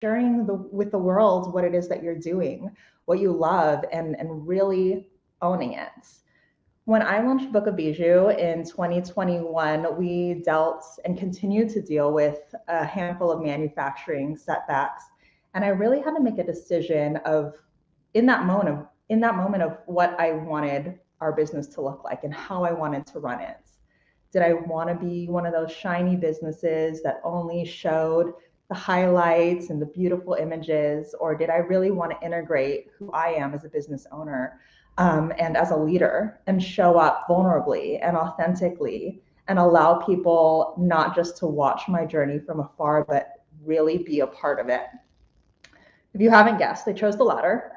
sharing with the world what it is that you're doing, what you love, and really owning it. When I launched Book of Bijou in 2021, we dealt and continue to deal with a handful of manufacturing setbacks. And I really had to make a decision of in that moment of what I wanted our business to look like and how I wanted to run it. Did I want to be one of those shiny businesses that only showed the highlights and the beautiful images? Or did I really want to integrate who I am as a business owner and as a leader and show up vulnerably and authentically and allow people not just to watch my journey from afar, but really be a part of it? If you haven't guessed, I chose the latter.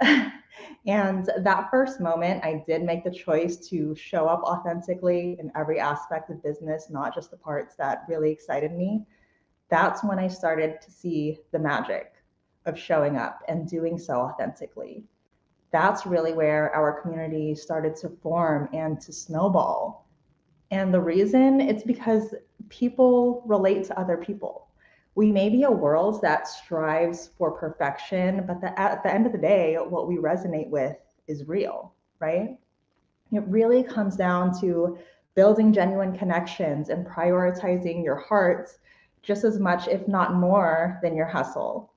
And that first moment, I did make the choice to show up authentically in every aspect of business, not just the parts that really excited me. That's when I started to see the magic of showing up and doing so authentically. That's really where our community started to form and to snowball. And the reason, it's because people relate to other people. We may be a world that strives for perfection, but at the end of the day, what we resonate with is real, right? It really comes down to building genuine connections and prioritizing your heart just as much, if not more, than your hustle.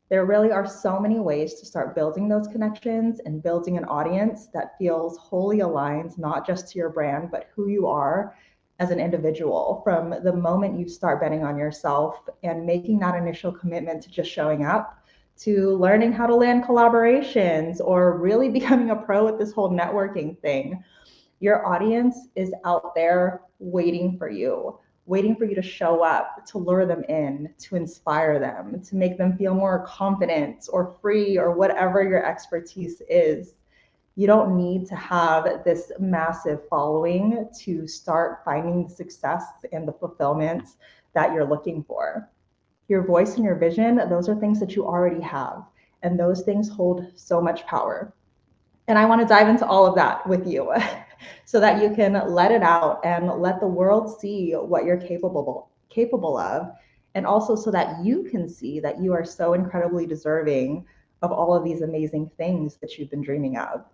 There really are so many ways to start building those connections and building an audience that feels wholly aligned, not just to your brand, but who you are as an individual. From the moment you start betting on yourself and making that initial commitment to just showing up, to learning how to land collaborations, or really becoming a pro at this whole networking thing, your audience is out there waiting for you to show up, to lure them in, to inspire them, to make them feel more confident or free or whatever your expertise is. You don't need to have this massive following to start finding the success and the fulfillment that you're looking for. Your voice and your vision, those are things that you already have, and those things hold so much power. And I want to dive into all of that with you so that you can let it out and let the world see what you're capable of, and also so that you can see that you are so incredibly deserving of all of these amazing things that you've been dreaming of.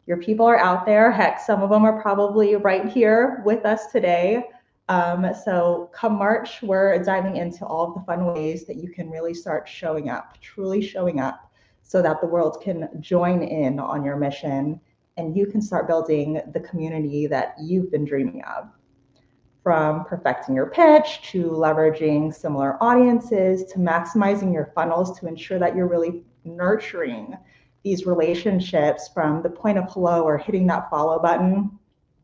Your people are out there. Heck, some of them are probably right here with us today. So come March, we're diving into all of the fun ways that you can really start showing up, truly showing up, so that the world can join in on your mission and you can start building the community that you've been dreaming of. From perfecting your pitch to leveraging similar audiences to maximizing your funnels to ensure that you're really nurturing these relationships from the point of hello or hitting that follow button,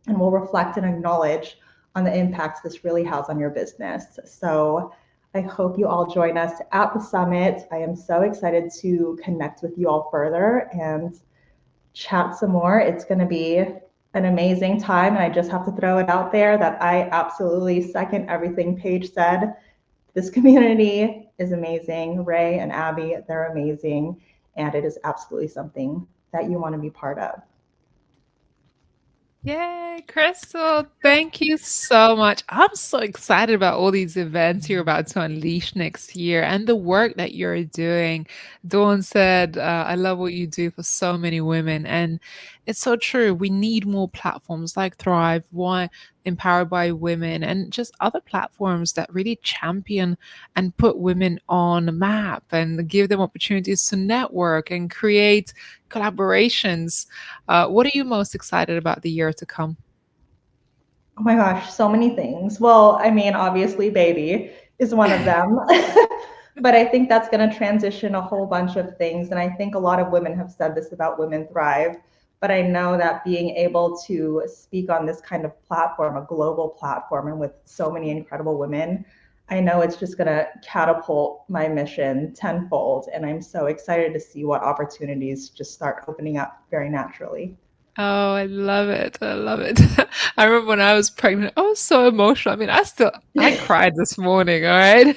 and we'll reflect and acknowledge on the impact this really has on your business. So I hope you all join us at the summit. I am so excited to connect with you all further and chat some more. It's going to be an amazing time. And I just have to throw it out there that I absolutely second everything Paige said. This community is amazing. Ray and Abby, they're amazing. And it is absolutely something that you want to be part of. Yay, Crystal, thank you so much. I'm so excited about all these events you're about to unleash next year and the work that you're doing. Dawn said, I love what you do for so many women. And it's so true. We need more platforms like Thrive, One Empowered by Women, and just other platforms that really champion and put women on the map and give them opportunities to network and create collaborations. What are you most excited about the year to come? Oh my gosh, so many things. Well, I mean, obviously, baby is one of them. But I think that's going to transition a whole bunch of things. And I think a lot of women have said this about Women Thrive. But I know that being able to speak on this kind of platform, a global platform, and with so many incredible women, I know it's just going to catapult my mission tenfold. And I'm so excited to see what opportunities just start opening up very naturally. Oh, I love it. I love it. I remember when I was pregnant, I was so emotional. I mean, I cried this morning, all right?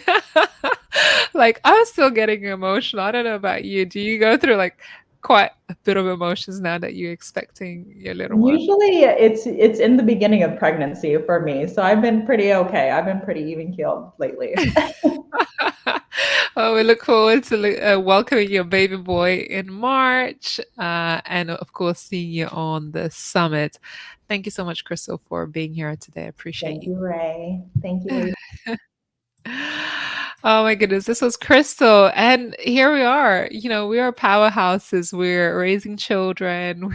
Like, I was still getting emotional. I don't know about you. Do you go through like quite a bit of emotions now that you're expecting your little one? Usually it's in the beginning of pregnancy for me. So I've been pretty okay. I've been pretty even keeled lately. Well, we look forward to welcoming your baby boy in March, and of course, seeing you on the summit. Thank you so much, Crystal, for being here today. I appreciate Thank you. you, Ray. Thank you, ladies. Oh my goodness, this was Crystal. And here we are. We are powerhouses. We're raising children.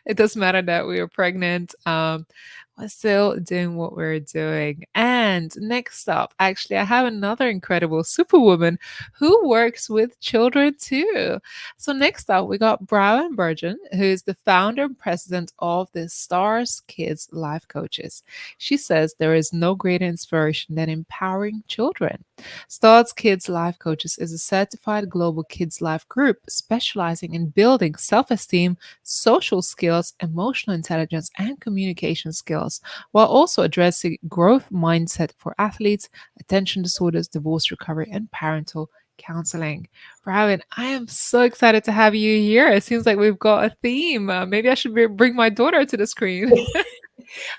It doesn't matter that we are pregnant. We're still doing what we're doing. And next up, actually, I have another incredible superwoman who works with children too. So next up, we got Brian Burgeon, who is the founder and president of the Stars Kids Life Coaches. She says there is no greater inspiration than empowering children. Stars Kids Life Coaches is a certified global kids life group specializing in building self esteem, social skills, emotional intelligence, and communication skills, while also addressing growth mindset for athletes, attention disorders, divorce recovery, and parental counseling. Brian, I am so excited to have you here. It seems like we've got a theme. Maybe I should bring my daughter to the screen.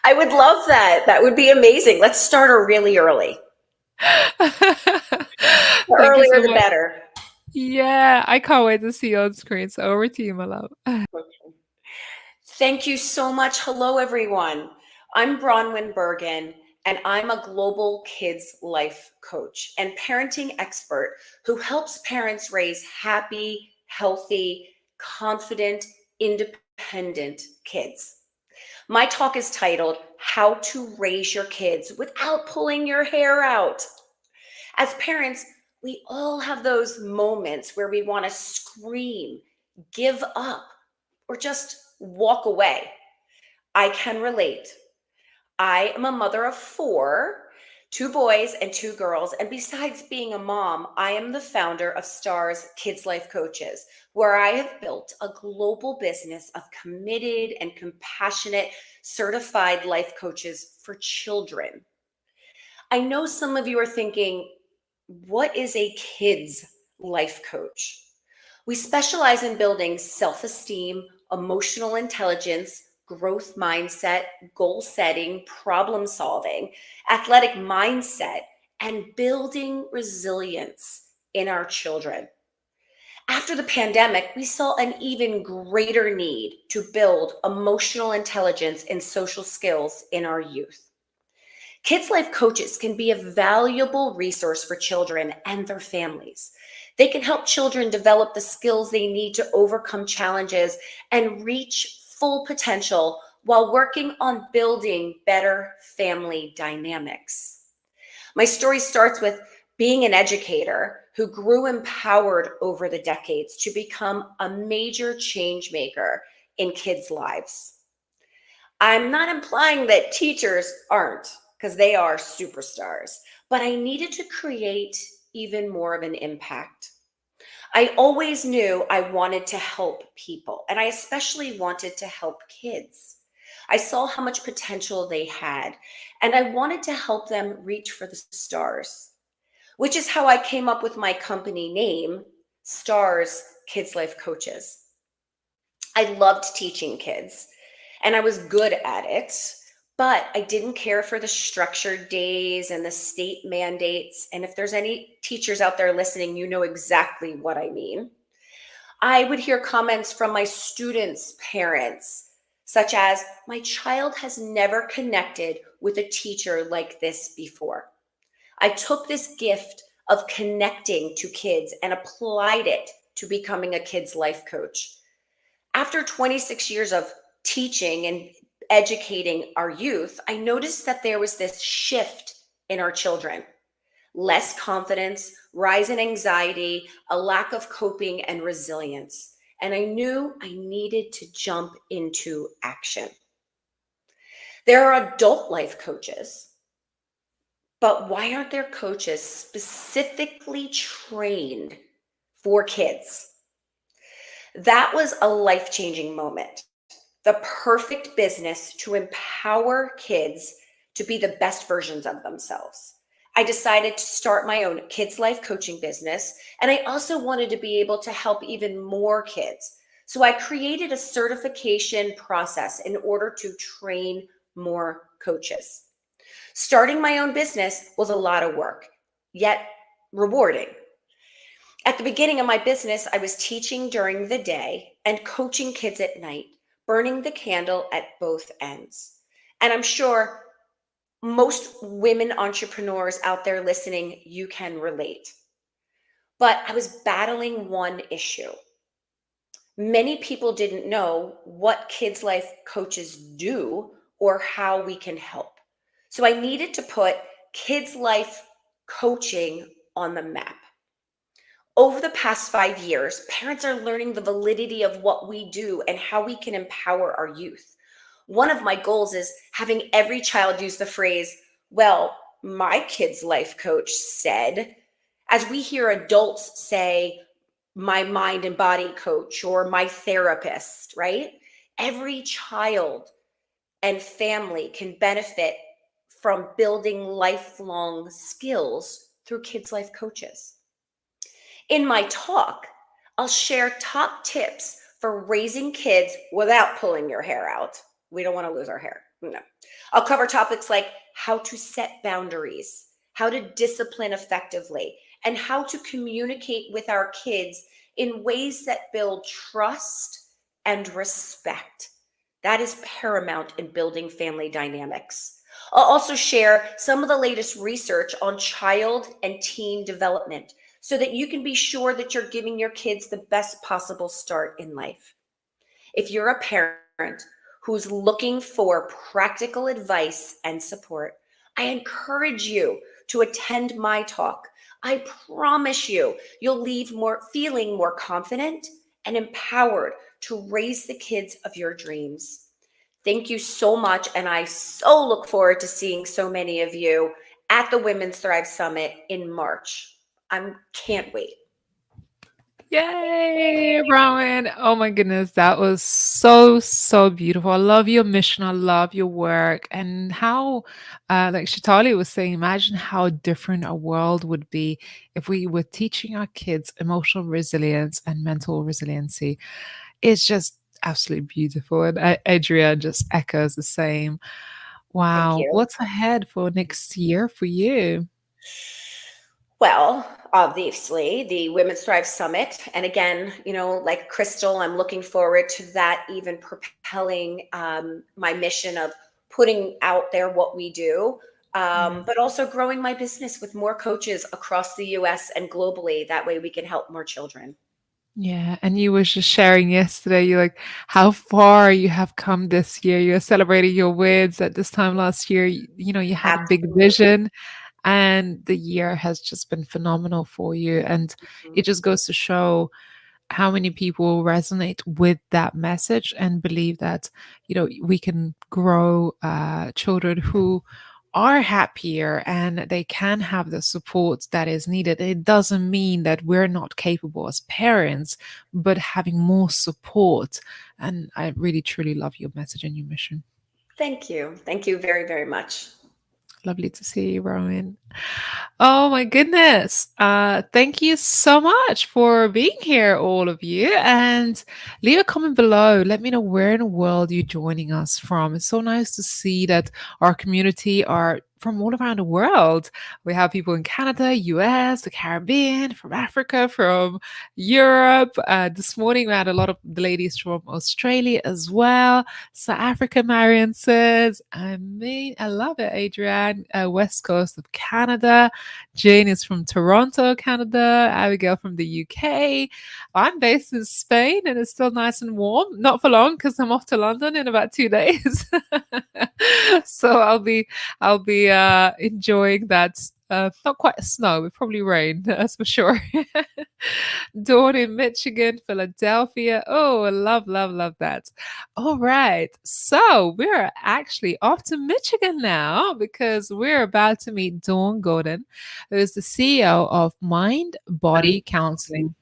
I would love that. That would be amazing. Let's start her really early. The Thank you earlier, so the much. better. Yeah, I can't wait to see you on screen. So over to you, my love. Thank you so much. Hello, everyone. I'm Bronwyn Bergen, and I'm a global kids life coach and parenting expert who helps parents raise happy, healthy, confident, independent kids. My talk is titled, How to Raise Your Kids Without Pulling Your Hair Out. As parents, we all have those moments where we want to scream, give up, or just walk away. I can relate. I am a mother of 4, 2 boys and 2 girls. And besides being a mom, I am the founder of Stars Kids Life Coaches, where I have built a global business of committed and compassionate certified life coaches for children. I know some of you are thinking, what is a kids life coach? We specialize in building self-esteem, emotional intelligence, growth mindset, goal setting, problem solving, athletic mindset, and building resilience in our children. After the pandemic, we saw an even greater need to build emotional intelligence and social skills in our youth. Kids Life Coaches can be a valuable resource for children and their families. They can help children develop the skills they need to overcome challenges and reach full potential while working on building better family dynamics. My story starts with being an educator who grew empowered over the decades to become a major change maker in kids' lives. I'm not implying that teachers aren't, because they are superstars, but I needed to create even more of an impact. I always knew I wanted to help people, and I especially wanted to help kids. I saw how much potential they had, and I wanted to help them reach for the stars, which is how I came up with my company name, Stars Kids Life Coaches. I loved teaching kids, and I was good at it, but I didn't care for the structured days and the state mandates. And if there's any teachers out there listening, you know exactly what I mean. I would hear comments from my students' parents, such as, my child has never connected with a teacher like this before. I took this gift of connecting to kids and applied it to becoming a kids' life coach. After 26 years of teaching and educating our youth, I noticed that there was this shift in our children. Less confidence, rise in anxiety, a lack of coping and resilience. And I knew I needed to jump into action. There are adult life coaches, but why aren't there coaches specifically trained for kids? That was a life-changing moment. The perfect business to empower kids to be the best versions of themselves. I decided to start my own kids life coaching business, and I also wanted to be able to help even more kids. So I created a certification process in order to train more coaches. Starting my own business was a lot of work, yet rewarding. At the beginning of my business, I was teaching during the day and coaching kids at night, burning the candle at both ends. And I'm sure most women entrepreneurs out there listening, you can relate. But I was battling one issue. Many people didn't know what kids' life coaches do or how we can help. So I needed to put kids' life coaching on the map. Over the past 5 years, parents are learning the validity of what we do and how we can empower our youth. One of my goals is having every child use the phrase, well, my kid's life coach said, as we hear adults say, my mind and body coach or my therapist, right? Every child and family can benefit from building lifelong skills through kids' life coaches. In my talk, I'll share top tips for raising kids without pulling your hair out. We don't want to lose our hair. No. I'll cover topics like how to set boundaries, how to discipline effectively, and how to communicate with our kids in ways that build trust and respect. That is paramount in building family dynamics. I'll also share some of the latest research on child and teen development so that you can be sure that you're giving your kids the best possible start in life. If you're a parent who's looking for practical advice and support, I encourage you to attend my talk. I promise you, you'll leave feeling more confident and empowered to raise the kids of your dreams. Thank you so much. And I so look forward to seeing so many of you at the Women's Thrive Summit in March. I can't wait. Yay, Rowan. Oh my goodness, that was so, so beautiful. I love your mission. I love your work. And how, like Shatali was saying, imagine how different our world would be if we were teaching our kids emotional resilience and mental resiliency. It's just absolutely beautiful. And Adria just echoes the same. Thank Wow. you. What's ahead for next year for you? Well, obviously, the Women's Thrive Summit. And again, like Crystal, I'm looking forward to that, even propelling my mission of putting out there what we do, but also growing my business with more coaches across the US and globally. That way we can help more children. Yeah, and you was just sharing yesterday, you're like, how far you have come this year. You're celebrating your wins at this time last year. You had a big Absolutely. vision, and the year has just been phenomenal for you. And it just goes to show how many people resonate with that message and believe that, we can grow children who are happier and they can have the support that is needed. It doesn't mean that we're not capable as parents, but having more support. And I really, truly love your message and your mission. Thank you. Thank you very, very much. Lovely to see you, Rowan. Oh my goodness. Thank you so much for being here, all of you. And leave a comment below. Let me know where in the world you're joining us from. It's so nice to see that our community are from all around the world. We have people in Canada, US, the Caribbean, from Africa, from Europe. This morning we had a lot of the ladies from Australia as well. South Africa, Marion says. I love it, Adrienne. West Coast of Canada. Jane is from Toronto, Canada. Abigail from the UK. I'm based in Spain and it's still nice and warm. Not for long because I'm off to London in about 2 days. So I'll be enjoying that. Not quite snow, but probably rain, that's for sure. Dawn in Michigan, Philadelphia. Oh, I love, love, love that. All right. So we're actually off to Michigan now because we're about to meet Dawn Gordon, who is the CEO of Mind Body Counseling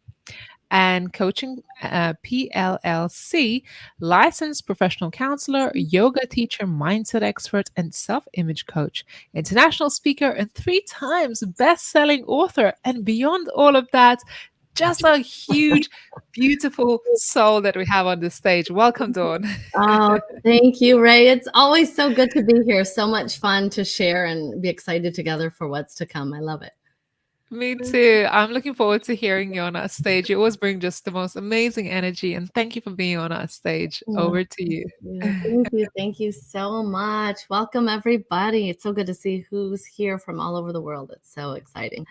and Coaching PLLC, licensed professional counselor, yoga teacher, mindset expert, and self-image coach, international speaker, and 3 times best-selling author. And beyond all of that, just a huge, beautiful soul that we have on the stage. Welcome, Dawn. Oh, thank you, Ray. It's always so good to be here. So much fun to share and be excited together for what's to come. I love it. Me too. I'm looking forward to hearing you on our stage. You always bring just the most amazing energy, and thank you for being on our stage. Over to you. Thank you. Thank you so much. Welcome, everybody. It's so good to see who's here from all over the world. It's so exciting.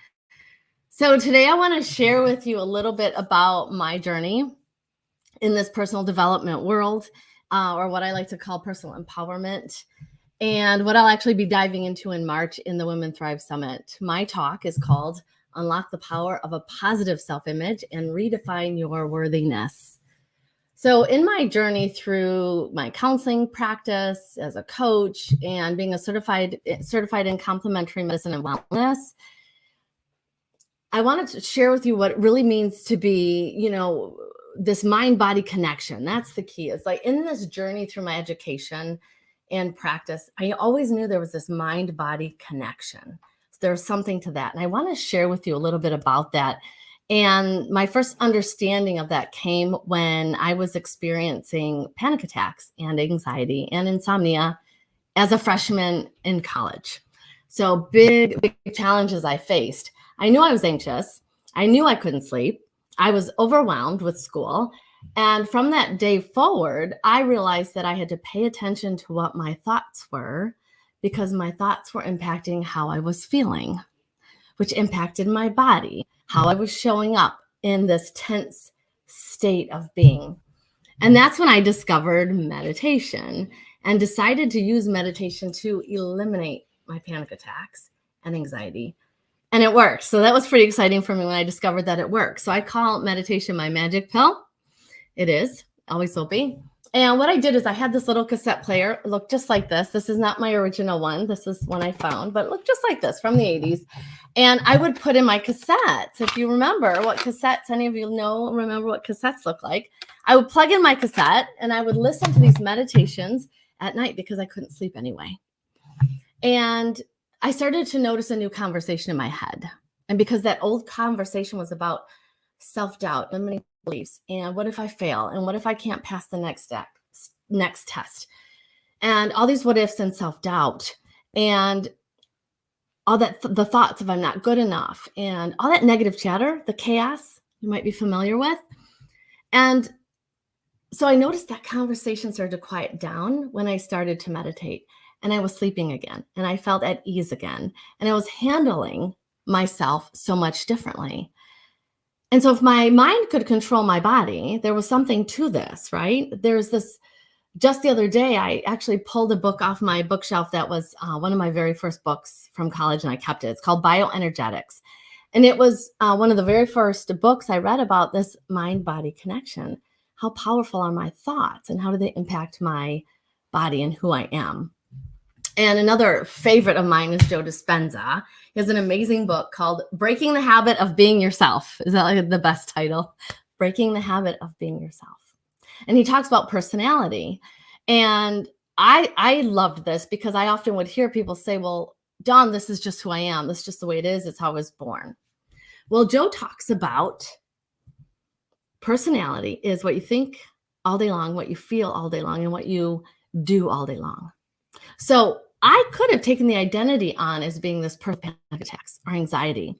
So today I want to share with you a little bit about my journey in this personal development world, or what I like to call personal empowerment, and what I'll actually be diving into in March in the Women Thrive Summit. My talk is called Unlock the Power of a Positive Self-Image and Redefine Your Worthiness. So in my journey through my counseling practice as a coach and being a certified in complementary medicine and wellness, I wanted to share with you what it really means to be, this mind-body connection. That's the key. It's like in this journey through my education and practice, I always knew there was this mind-body connection. So there's something to that. And I want to share with you a little bit about that. And my first understanding of that came when I was experiencing panic attacks and anxiety and insomnia as a freshman in college. So big challenges I faced. I knew I was anxious. I knew I couldn't sleep. I was overwhelmed with school. And from that day forward, I realized that I had to pay attention to what my thoughts were, because my thoughts were impacting how I was feeling, which impacted my body, how I was showing up in this tense state of being. And that's when I discovered meditation and decided to use meditation to eliminate my panic attacks and anxiety. And it worked. So that was pretty exciting for me when I discovered that it worked. So I call meditation my magic pill. It is, always will be. And what I did is I had this little cassette player. It looked just like this. This is not my original one. This is one I found, but it looked just like this from the 80s. And I would put in my cassettes. If you remember what cassettes, any of you remember what cassettes look like. I would plug in my cassette and I would listen to these meditations at night because I couldn't sleep anyway. And I started to notice a new conversation in my head. And because that old conversation was about self-doubt, limiting beliefs, and what if I fail? And what if I can't pass the next test? And all these what ifs and self-doubt and all that, the thoughts of I'm not good enough and all that negative chatter, the chaos you might be familiar with. And so I noticed that conversation started to quiet down when I started to meditate, and I was sleeping again, and I felt at ease again, and I was handling myself so much differently. And so if my mind could control my body, there was something to this, right? There's this, just the other day, I actually pulled a book off my bookshelf that was one of my very first books from college, and I kept it. It's called Bioenergetics. And it was one of the very first books I read about this mind-body connection. How powerful are my thoughts and how do they impact my body and who I am? And another favorite of mine is Joe Dispenza. He has an amazing book called Breaking the Habit of Being Yourself. Is that like the best title? Breaking the Habit of Being Yourself. And he talks about personality. And I loved this because I often would hear people say, well, Dawn, this is just who I am. This is just the way it is. It's how I was born. Well, Joe talks about personality is what you think all day long, what you feel all day long, and what you do all day long. So I could have taken the identity on as being this person with panic attacks or anxiety,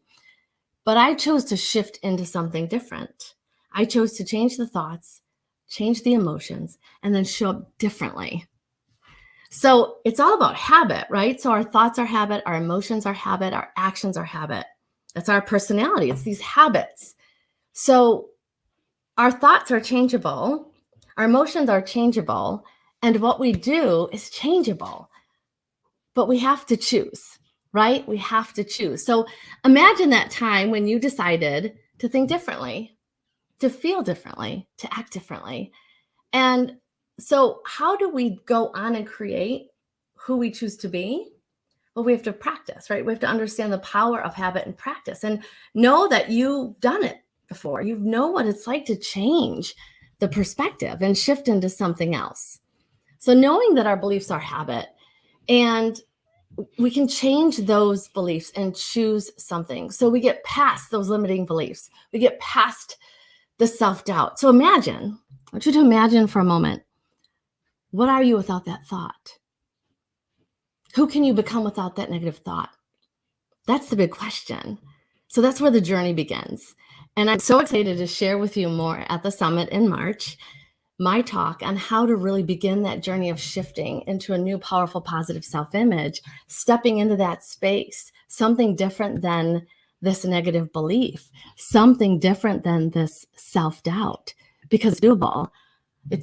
but I chose to shift into something different. I chose to change the thoughts, change the emotions, and then show up differently. So it's all about habit, right? So our thoughts are habit, our emotions are habit, our actions are habit. That's our personality. It's these habits. So our thoughts are changeable, our emotions are changeable, and what we do is changeable. But we have to choose, right? We have to choose. So imagine that time when you decided to think differently, to feel differently, to act differently. And so how do we go on and create who we choose to be? Well, we have to practice, right? We have to understand the power of habit and practice and know that you've done it before. You know what it's like to change the perspective and shift into something else. So knowing that our beliefs are habit, and we can change those beliefs and choose something. So we get past those limiting beliefs. We get past the self-doubt. So imagine, I want you to imagine for a moment, what are you without that thought? Who can you become without that negative thought? That's the big question. So that's where the journey begins. And I'm so excited to share with you more at the summit in March, my talk on how to really begin that journey of shifting into a new, powerful, positive self-image, stepping into that space, something different than this negative belief, something different than this self-doubt, because it's doable.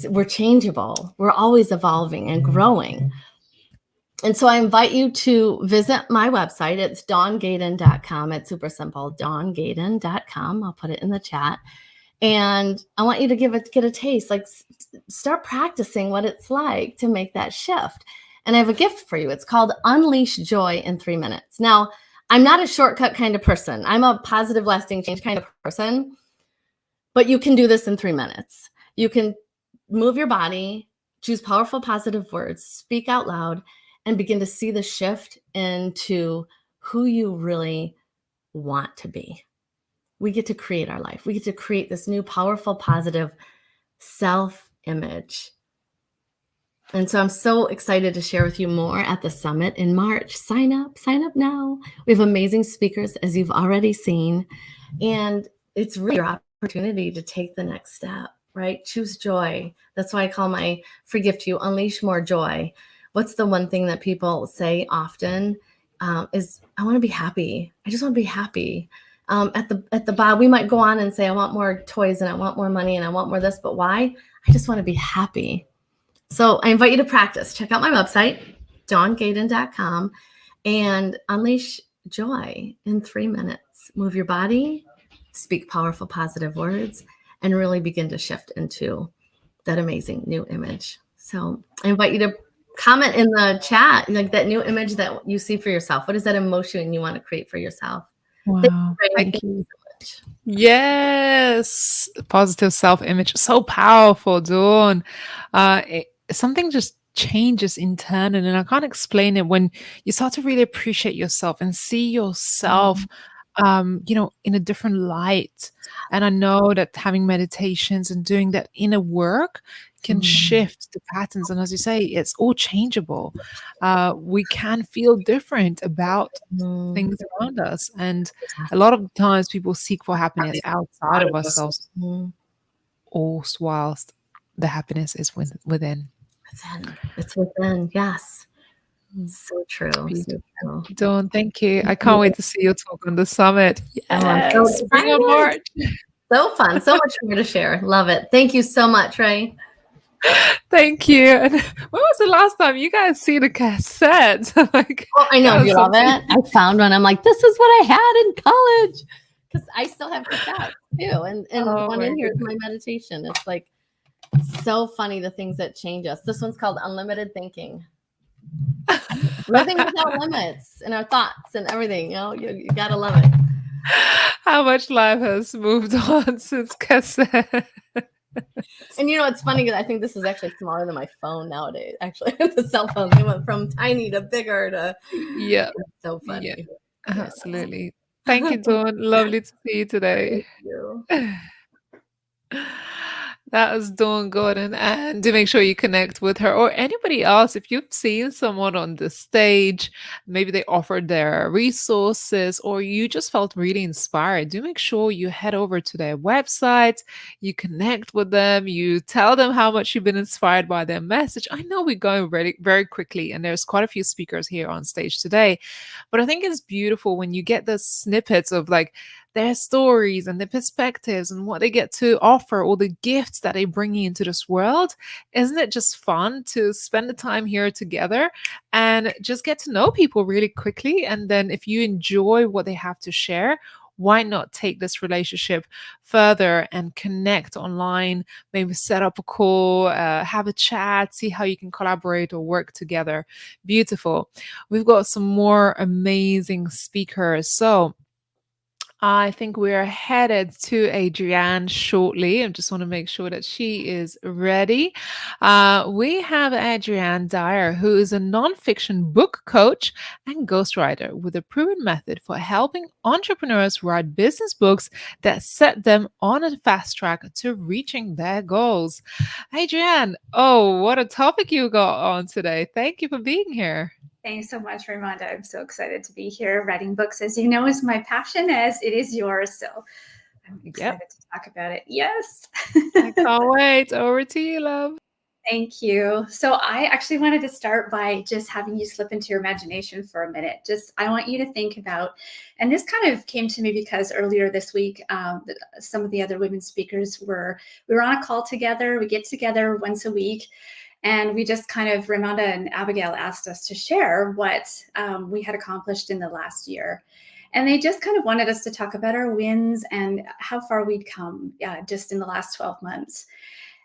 We're changeable. We're always evolving and growing. And so I invite you to visit my website. It's dawngaden.com. It's super simple, dawngaden.com. I'll put it in the chat. And I want you to get a taste, like start practicing what it's like to make that shift. And I have a gift for you. It's called Unleash Joy in 3 minutes. Now, I'm not a shortcut kind of person. I'm a positive, lasting change kind of person, but you can do this in 3 minutes. You can move your body, choose powerful, positive words, speak out loud, and begin to see the shift into who you really want to be. We get to create our life. We get to create this new, powerful, positive self-image. And so I'm so excited to share with you more at the summit in March. Sign up now. We have amazing speakers, as you've already seen. And it's really your opportunity to take the next step, right? Choose joy. That's why I call my free gift to you, Unleash More Joy. What's the one thing that people say often is, I want to be happy. I just want to be happy. At the bar, we might go on and say, I want more toys and I want more money and I want more this, but why? I just want to be happy. So I invite you to practice. Check out my website, dawngaden.com, and unleash joy in 3 minutes. Move your body, speak powerful, positive words, and really begin to shift into that amazing new image. So I invite you to comment in the chat, like that new image that you see for yourself. What is that emotion you want to create for yourself? Wow. Thank you so much. Yes. Positive self-image. So powerful, Dawn. Something just changes internally, and I can't explain it when you start to really appreciate yourself and see yourself in a different light. And I know that having meditations and doing that inner work can shift the patterns. And as you say, it's all changeable. We can feel different about things around us. And a lot of times people seek for happiness outside of ourselves, all whilst the happiness is within. It's within, yes. So true. So true. Dawn, thank you. I can't wait to see your talk on the summit. Yes. Oh, so bring on March. So fun. So much more to share. Love it. Thank you so much, Ray. Thank you. And when was the last time you guys see the cassette? Oh, I know. You love it. I found one. I'm like, this is what I had in college. Because I still have cassettes too. And one in here is my meditation. It's like so funny the things that change us. This one's called Unlimited Thinking. Living without limits in our thoughts and everything. You gotta love it. How much life has moved on since cassette. And it's funny because I think this is actually smaller than my phone nowadays. Actually, the cell phone, they went from tiny to bigger to it's so funny. Yeah, absolutely. Thank you, Dawn. Lovely to see you today. Thank you. That was Dawn Gordon. And do make sure you connect with her or anybody else. If you've seen someone on the stage, maybe they offered their resources or you just felt really inspired, do make sure you head over to their website, you connect with them, you tell them how much you've been inspired by their message. I know we're going very, very quickly and there's quite a few speakers here on stage today, but I think it's beautiful when you get the snippets of their stories and their perspectives and what they get to offer, all the gifts that they bring into this world. Isn't it just fun to spend the time here together and just get to know people really quickly? And then if you enjoy what they have to share, why not take this relationship further and connect online, maybe set up a call, have a chat, see how you can collaborate or work together. Beautiful. We've got some more amazing speakers. So I think we're headed to Adrienne shortly. I just want to make sure that she is ready. We have Adrienne Dyer, who is a nonfiction book coach and ghostwriter with a proven method for helping entrepreneurs write business books that set them on a fast track to reaching their goals. Adrienne, oh, what a topic you got on today. Thank you for being here. Thanks so much, Raimonda. I'm so excited to be here. Writing books, as you know, is my passion, as it is yours. So I'm excited to talk about it. Yes. I can't wait. Over to you, love. Thank you. So I actually wanted to start by just having you slip into your imagination for a minute. I want you to think about, and this kind of came to me because earlier this week, some of the other women speakers we were on a call together. We get together once a week. And we just kind of, Raimonda and Abigail asked us to share what we had accomplished in the last year. And they just kind of wanted us to talk about our wins and how far we'd come just in the last 12 months.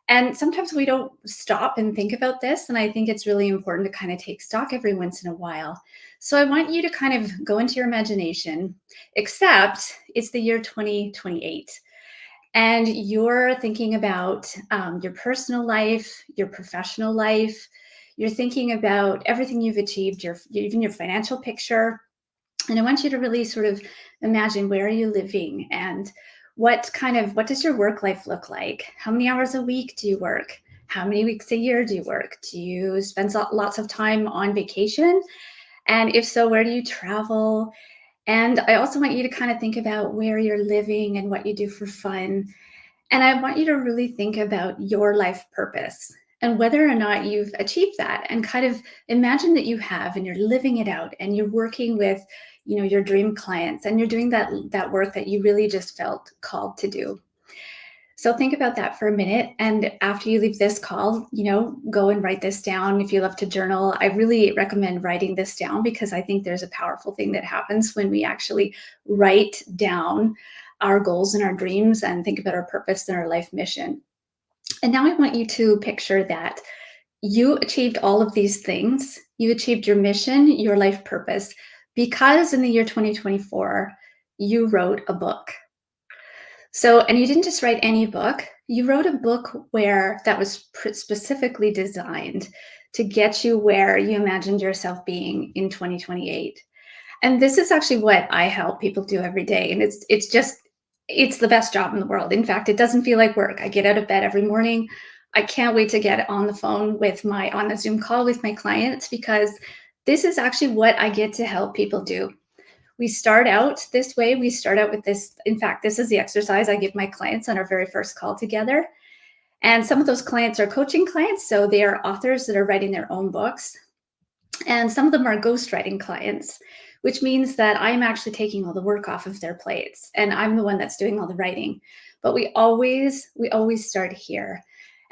And sometimes we don't stop and think about this. And I think it's really important to kind of take stock every once in a while. So I want you to kind of go into your imagination, except it's the year 2028. And you're thinking about your personal life, your professional life. You're thinking about everything you've achieved, even your financial picture. And I want you to really sort of imagine, where are you living, and what does your work life look like? How many hours a week do you work? How many weeks a year do you work? Do you spend lots of time on vacation? And if so, where do you travel? And I also want you to kind of think about where you're living and what you do for fun. And I want you to really think about your life purpose and whether or not you've achieved that, and kind of imagine that you have, and you're living it out, and you're working with, your dream clients, and you're doing that work that you really just felt called to do. So think about that for a minute. And after you leave this call, go and write this down. If you love to journal, I really recommend writing this down, because I think there's a powerful thing that happens when we actually write down our goals and our dreams and think about our purpose and our life mission. And now I want you to picture that you achieved all of these things. You achieved your mission, your life purpose, because in the year 2024, you wrote a book. So, and you didn't just write any book, you wrote a book that was specifically designed to get you where you imagined yourself being in 2028. And this is actually what I help people do every day. And it's the best job in the world. In fact, it doesn't feel like work. I get out of bed every morning. I can't wait to get on the phone on a Zoom call with my clients, because this is actually what I get to help people do. We start out this way. We start out with this. In fact, this is the exercise I give my clients on our very first call together. And some of those clients are coaching clients. So they are authors that are writing their own books. And some of them are ghostwriting clients, which means that I'm actually taking all the work off of their plates, and I'm the one that's doing all the writing. But we always start here.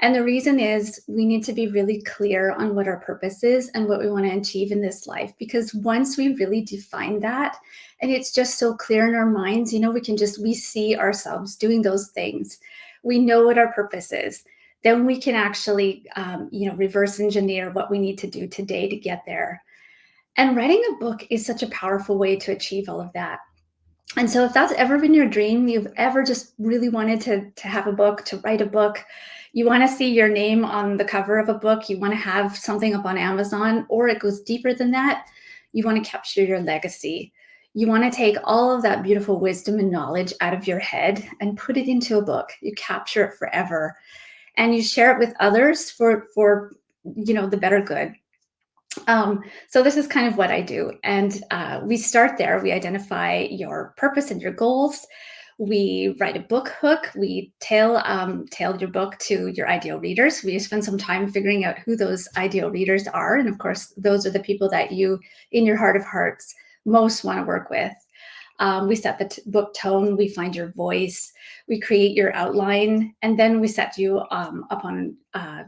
And the reason is we need to be really clear on what our purpose is and what we want to achieve in this life. Because once we really define that, and it's just so clear in our minds, we see ourselves doing those things. We know what our purpose is. Then we can actually, reverse engineer what we need to do today to get there. And writing a book is such a powerful way to achieve all of that. And so if that's ever been your dream, you've ever just really wanted to have a book, to write a book, you want to see your name on the cover of a book, you want to have something up on Amazon, or it goes deeper than that, you want to capture your legacy. You want to take all of that beautiful wisdom and knowledge out of your head and put it into a book. You capture it forever, and you share it with others for the better good. So this is kind of what I do. And we start there. We identify your purpose and your goals. We write a book hook. We tail your book to your ideal readers. We spend some time figuring out who those ideal readers are. And of course, those are the people that you, in your heart of hearts, most want to work with. We set the book tone. We find your voice. We create your outline, and then we set you up on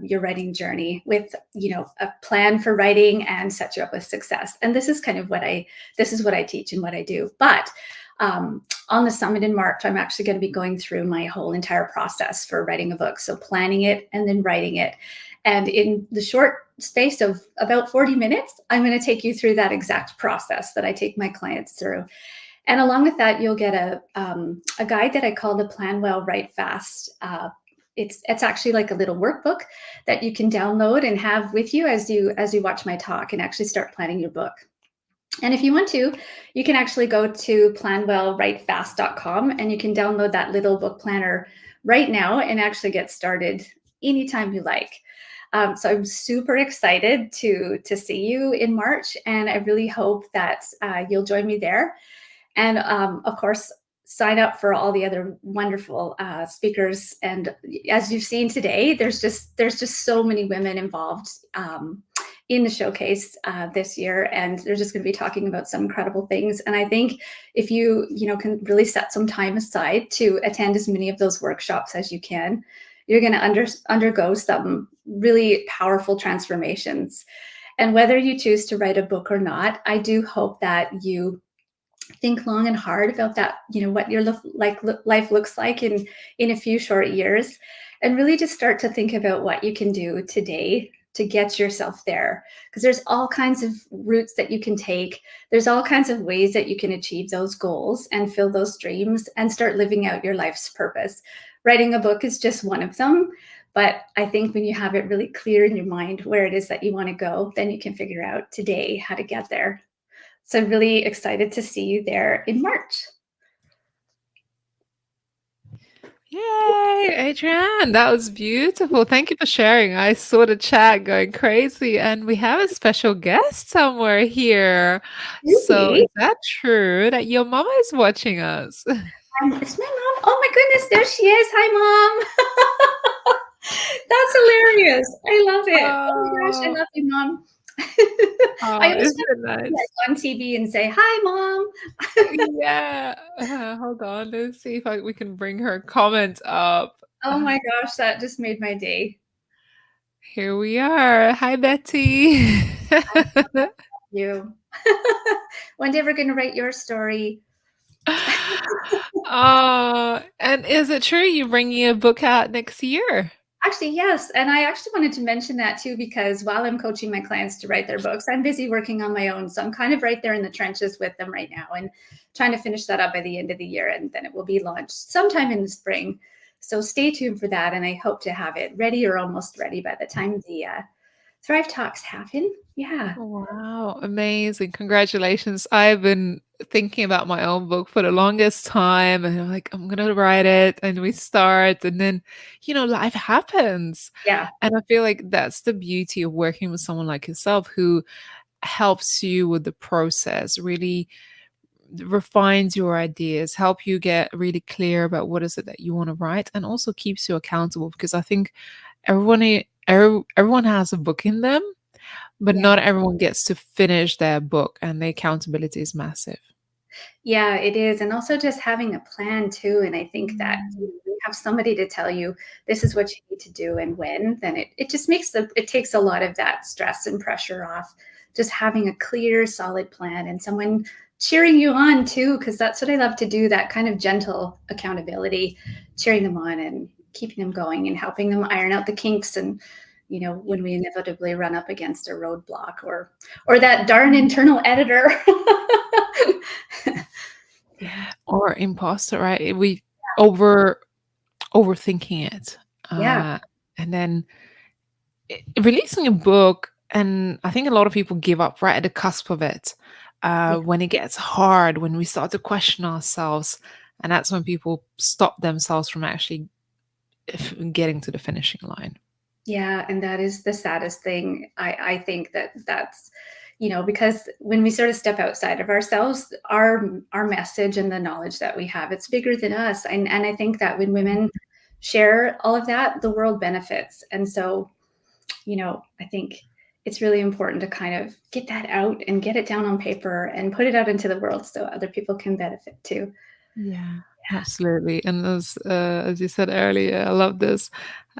your writing journey with, a plan for writing, and set you up with success. And this is kind of what I teach and what I do. But on the summit in March, I'm actually going to be going through my whole entire process for writing a book. So planning it and then writing it. And in the short space of about 40 minutes, I'm going to take you through that exact process that I take my clients through. And along with that, you'll get a guide that I call the Plan Well, Write Fast. It's actually like a little workbook that you can download and have with you as you watch my talk and actually start planning your book. And if you want to, you can actually go to planwellwritefast.com and you can download that little book planner right now and actually get started anytime you like. So I'm super excited to see you in March, and I really hope that you'll join me there. And of course, sign up for all the other wonderful speakers. And as you've seen today, there's just so many women involved in the showcase this year, and they're just going to be talking about some incredible things. And I think if you can really set some time aside to attend as many of those workshops as you can, you're going to undergo some really powerful transformations. And whether you choose to write a book or not, I do hope that you think long and hard about that, what your life looks like in a few short years, and really just start to think about what you can do today to get yourself there. Because there's all kinds of routes that you can take. There's all kinds of ways that you can achieve those goals and fill those dreams and start living out your life's purpose. Writing a book is just one of them. But I think when you have it really clear in your mind where it is that you want to go, then you can figure out today how to get there. So I'm really excited to see you there in March. Yay, Adrienne, that was beautiful. Thank you for sharing. I saw the chat going crazy, and we have a special guest somewhere here. So Really? is that true that your mama is watching us? It's my mom. Oh my goodness, there she is. Hi, Mom. That's hilarious. I love it. Oh my gosh, I love you, Mom. I always Isn't it nice? on TV and say, "Hi, Mom." Yeah. Hold on. Let's see if we can bring her comment up. Oh my gosh, that just made my day. Here we are. Hi, Betty. You. One day we're going to write your story. And is it true you're bringing a book out next year? Actually, yes. And I actually wanted to mention that too, because while I'm coaching my clients to write their books, I'm busy working on my own. So I'm kind of right there in the trenches with them right now and trying to finish that up by the end of the year. And then it will be launched sometime in the spring. So stay tuned for that. And I hope to have it ready or almost ready by the time the Thrive Talks happen. Yeah. Wow, amazing. Congratulations. I've been thinking about my own book for the longest time, and I'm like, I'm gonna write it, and we start, and then life happens. Yeah. And I feel like that's the beauty of working with someone like yourself who helps you with the process, really refines your ideas, help you get really clear about what is it that you want to write, and also keeps you accountable, because I think everyone has a book in them, but not everyone gets to finish their book, and the accountability is massive. Yeah, it is. And also just having a plan too. And I think that you have somebody to tell you this is what you need to do and when, then it just it takes a lot of that stress and pressure off. Just having a clear, solid plan and someone cheering you on too, because that's what I love to do, that kind of gentle accountability, cheering them on and keeping them going and helping them iron out the kinks. And when we inevitably run up against a roadblock or that darn internal editor. Or imposter, right? We overthinking it. Yeah. And then releasing a book, and I think a lot of people give up right at the cusp of it. When it gets hard, when we start to question ourselves, and that's when people stop themselves from actually getting to the finishing line. Yeah, and that is the saddest thing. I think that's because when we sort of step outside of ourselves, our message and the knowledge that we have, it's bigger than us. And I think that when women share all of that, the world benefits. And so, I think it's really important to kind of get that out and get it down on paper and put it out into the world so other people can benefit too. Yeah, absolutely. And as you said earlier, I love this.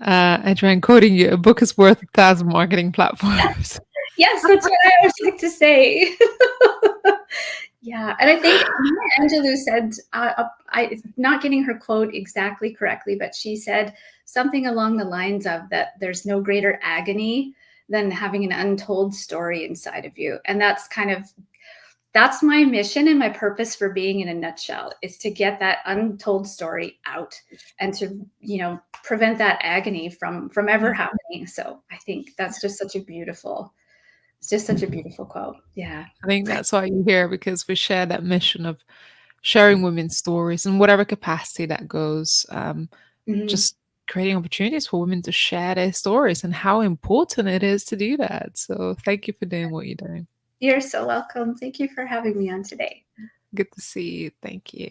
Adrienne, quoting you, a book is worth 1,000 marketing platforms. Yes, that's what I always like to say. Yeah, and I think Maya Angelou said, I'm not getting her quote exactly correctly, but she said something along the lines of that there's no greater agony than having an untold story inside of you. And that's kind of that's my mission and my purpose for being in a nutshell, is to get that untold story out and to, prevent that agony from ever happening. So I think that's just such a beautiful, it's just such a beautiful quote. Yeah. I think that's why you're here, because we share that mission of sharing women's stories in whatever capacity that goes. Mhm. Just creating opportunities for women to share their stories and how important it is to do that. So thank you for doing what you're doing. You're so welcome. Thank you for having me on today. Good to see you. Thank you.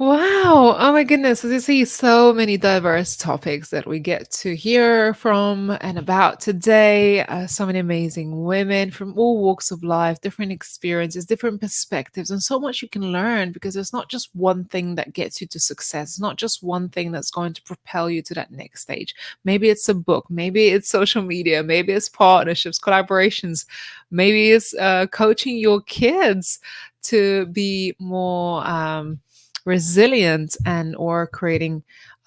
Wow. Oh my goodness. As you see, so many diverse topics that we get to hear from and about today. So many amazing women from all walks of life, different experiences, different perspectives, and so much you can learn, because there's not just one thing that gets you to success. It's not just one thing that's going to propel you to that next stage. Maybe it's a book, maybe it's social media, maybe it's partnerships, collaborations, maybe it's coaching your kids to be more resilient, and or creating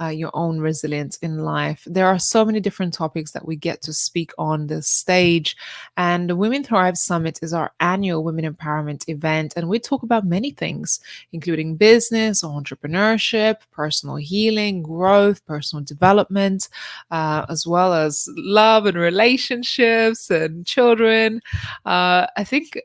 your own resilience in life. There are so many different topics that we get to speak on this stage. And the Women Thrive Summit is our annual women empowerment event. And we talk about many things, including business, entrepreneurship, personal healing, growth, personal development, as well as love and relationships and children. I think,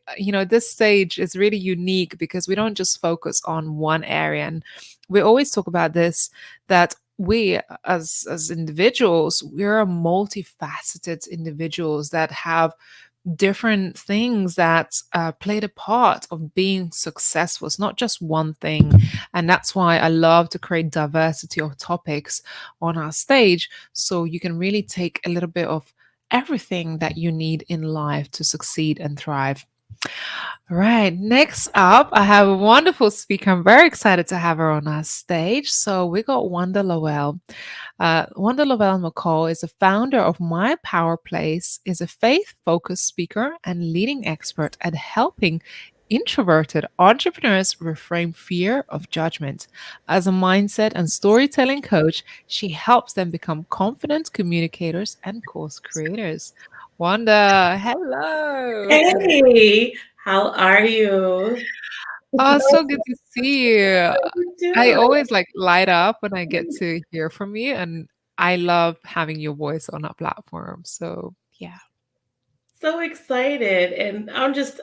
this stage is really unique because we don't just focus on one area. And we always talk about this, that we as individuals, we're multifaceted individuals that have different things that played a part of being successful. It's not just one thing. And that's why I love to create diversity of topics on our stage, so you can really take a little bit of everything that you need in life to succeed and thrive. All right, next up, I have a wonderful speaker. I'm very excited to have her on our stage. So we got Wanda Lowell. Wanda Lowell McCall is the founder of My Power Place, is a faith-focused speaker and leading expert at helping introverted entrepreneurs reframe fear of judgment. As a mindset and storytelling coach, she helps them become confident communicators and course creators. Wanda, hello. Hey, how are you? Oh, so good to see you. How you I doing? always like light up when I get to hear from you, and I love having your voice on our platform. So, yeah. So excited. And I'm just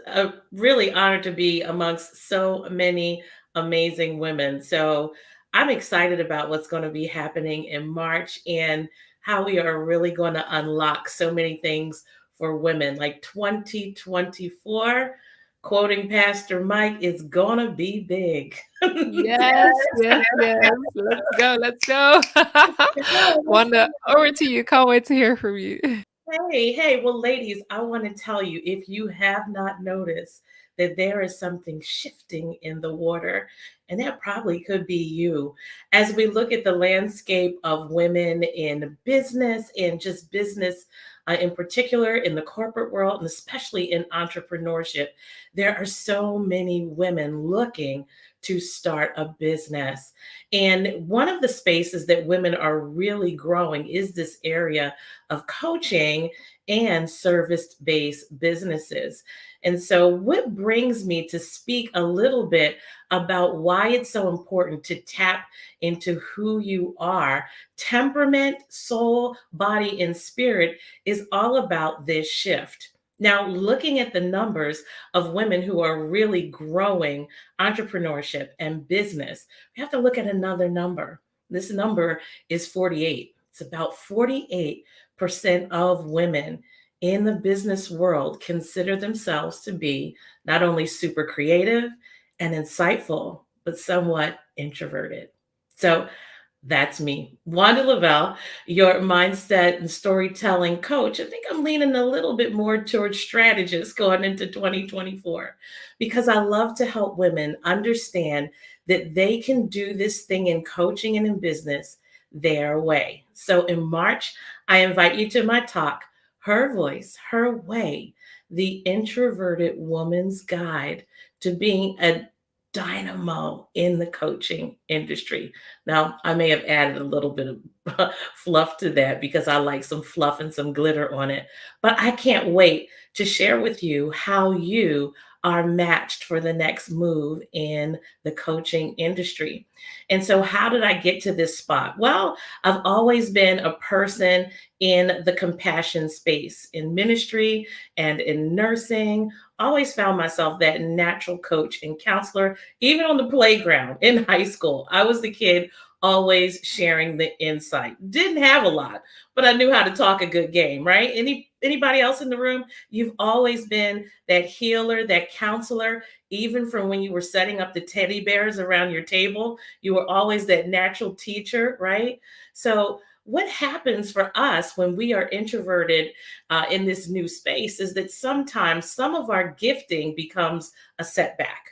really honored to be amongst so many amazing women. So I'm excited about what's going to be happening in March and how we are really going to unlock so many things for women. Like 2024, quoting Pastor Mike, is going to be big. Yes, yes, yes. Let's go. Let's go. Wanda, over to you. Can't wait to hear from you. Hey, well, ladies, I want to tell you, if you have not noticed that there is something shifting in the water, and that probably could be you. As we look at the landscape of women in business and just business in particular in the corporate world, and especially in entrepreneurship, there are so many women looking to start a business. And one of the spaces that women are really growing is this area of coaching and service based businesses. And so, what brings me to speak a little bit about why it's so important to tap into who you are. Temperament, soul, body, and spirit is all about this shift. Now, looking at the numbers of women who are really growing entrepreneurship and business, we have to look at another number. This number is 48. It's about 48% of women in the business world consider themselves to be not only super creative and insightful, but somewhat introverted. So that's me, Wanda Lavelle, your mindset and storytelling coach. I think I'm leaning a little bit more towards strategist going into 2024 because I love to help women understand that they can do this thing in coaching and in business their way. So in March, I invite you to my talk, Her Voice, Her Way, the Introverted Woman's Guide to Being a dynamo in the coaching industry. Now, I may have added a little bit of fluff to that because I like some fluff and some glitter on it. But I can't wait to share with you how you are matched for the next move in the coaching industry. And so, how did I get to this spot? Well, I've always been a person in the compassion space in ministry and in nursing. Always found myself that natural coach and counselor, even on the playground in high school. I was the kid always sharing the insight. Didn't have a lot, but I knew how to talk a good game, right? Anybody else in the room? You've always been that healer, that counselor, even from when you were setting up the teddy bears around your table. You were always that natural teacher, right? So what happens for us when we are introverted in this new space is that sometimes some of our gifting becomes a setback.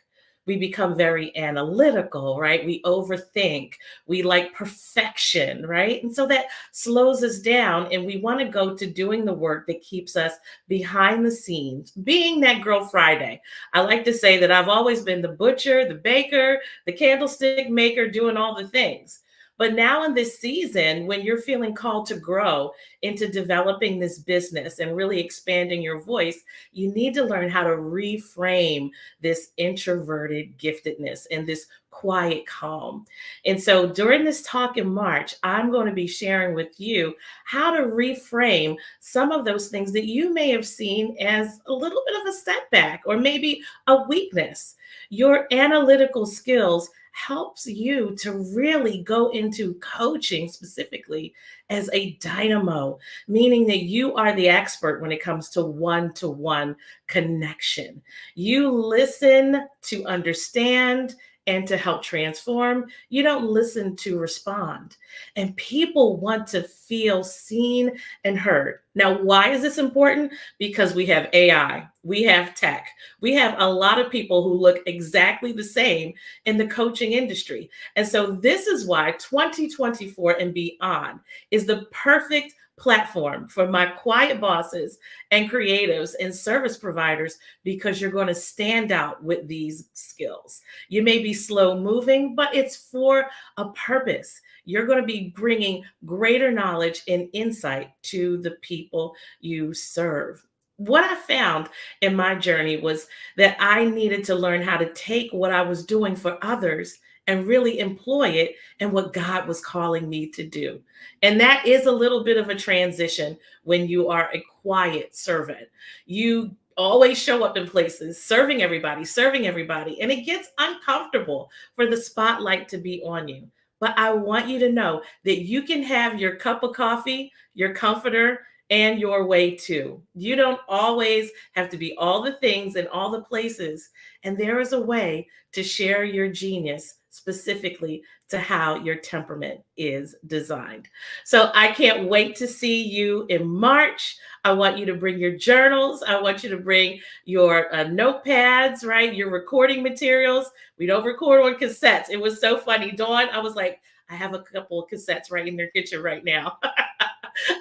We become very analytical, right? We overthink. We like perfection, right? And so that slows us down, and we want to go to doing the work that keeps us behind the scenes, being that Girl Friday. I like to say that I've always been the butcher, the baker, the candlestick maker, doing all the things. But now in this season, when you're feeling called to grow into developing this business and really expanding your voice, you need to learn how to reframe this introverted giftedness and this quiet calm. And so during this talk in March, I'm going to be sharing with you how to reframe some of those things that you may have seen as a little bit of a setback or maybe a weakness. Your analytical skills helps you to really go into coaching specifically as a dynamo, meaning that you are the expert when it comes to one connection. You listen to understand and to help transform. You don't listen to respond. And people want to feel seen and heard. Now, why is this important? Because we have AI, we have tech, we have a lot of people who look exactly the same in the coaching industry. And so this is why 2024 and beyond is the perfect platform for my quiet bosses and creatives and service providers, because you're going to stand out with these skills. You may be slow moving, but it's for a purpose. You're going to be bringing greater knowledge and insight to the people you serve. What I found in my journey was that I needed to learn how to take what I was doing for others and really employ it in what God was calling me to do. And that is a little bit of a transition when you are a quiet servant. You always show up in places serving everybody, and it gets uncomfortable for the spotlight to be on you. But I want you to know that you can have your cup of coffee, your comforter, and your way too. You don't always have to be all the things in all the places. And there is a way to share your genius specifically to how your temperament is designed. So I can't wait to see you in March. I want you to bring your journals. I want you to bring your notepads, right? Your recording materials. We don't record on cassettes. It was so funny. Dawn, I was like, I have a couple of cassettes right in their kitchen right now.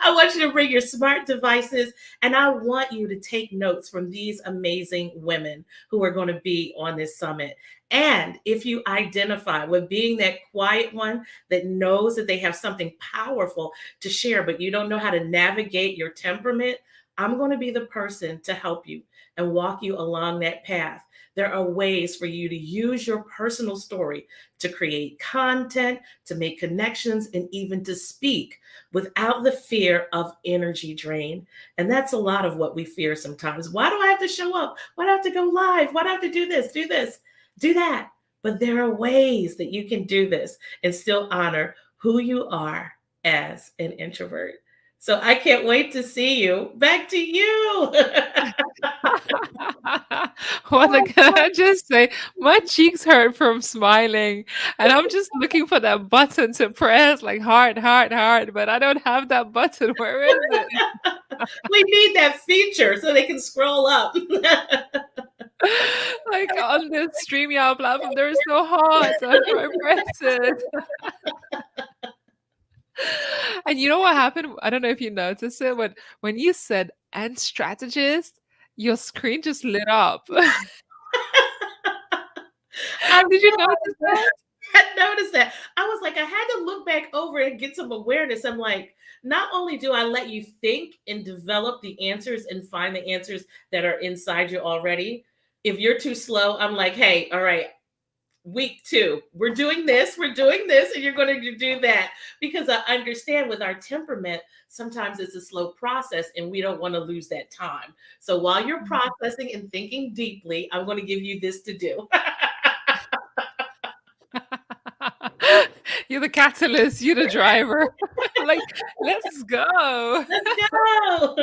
I want you to bring your smart devices, and I want you to take notes from these amazing women who are going to be on this summit. And if you identify with being that quiet one that knows that they have something powerful to share, but you don't know how to navigate your temperament, I'm going to be the person to help you and walk you along that path. There are ways for you to use your personal story to create content, to make connections, and even to speak without the fear of energy drain. And that's a lot of what we fear sometimes. Why do I have to show up? Why do I have to go live? Why do I have to do this, do that? But there are ways that you can do this and still honor who you are as an introvert. So I can't wait to see you. Back to you. What can I just say? My cheeks hurt from smiling, and I'm just looking for that button to press, like heart, heart, heart, but I don't have that button. Where is it? We need that feature so they can scroll up. Like on the StreamYard platform, they're so hot. So I press it. And you know what happened? I don't know if you noticed it, but when you said "and strategist," your screen just lit up. I Did you realized notice that? I noticed that. I was like, I had to look back over and get some awareness. I'm like, not only do I let you think and develop the answers and find the answers that are inside you already, if you're too slow, I'm like, hey, all right, week 2, we're doing this, and you're going to do that. Because I understand with our temperament, sometimes it's a slow process and we don't want to lose that time. So while you're processing and thinking deeply, I'm going to give you this to do. You're the catalyst, you're the driver. Like, let's go. Let's go.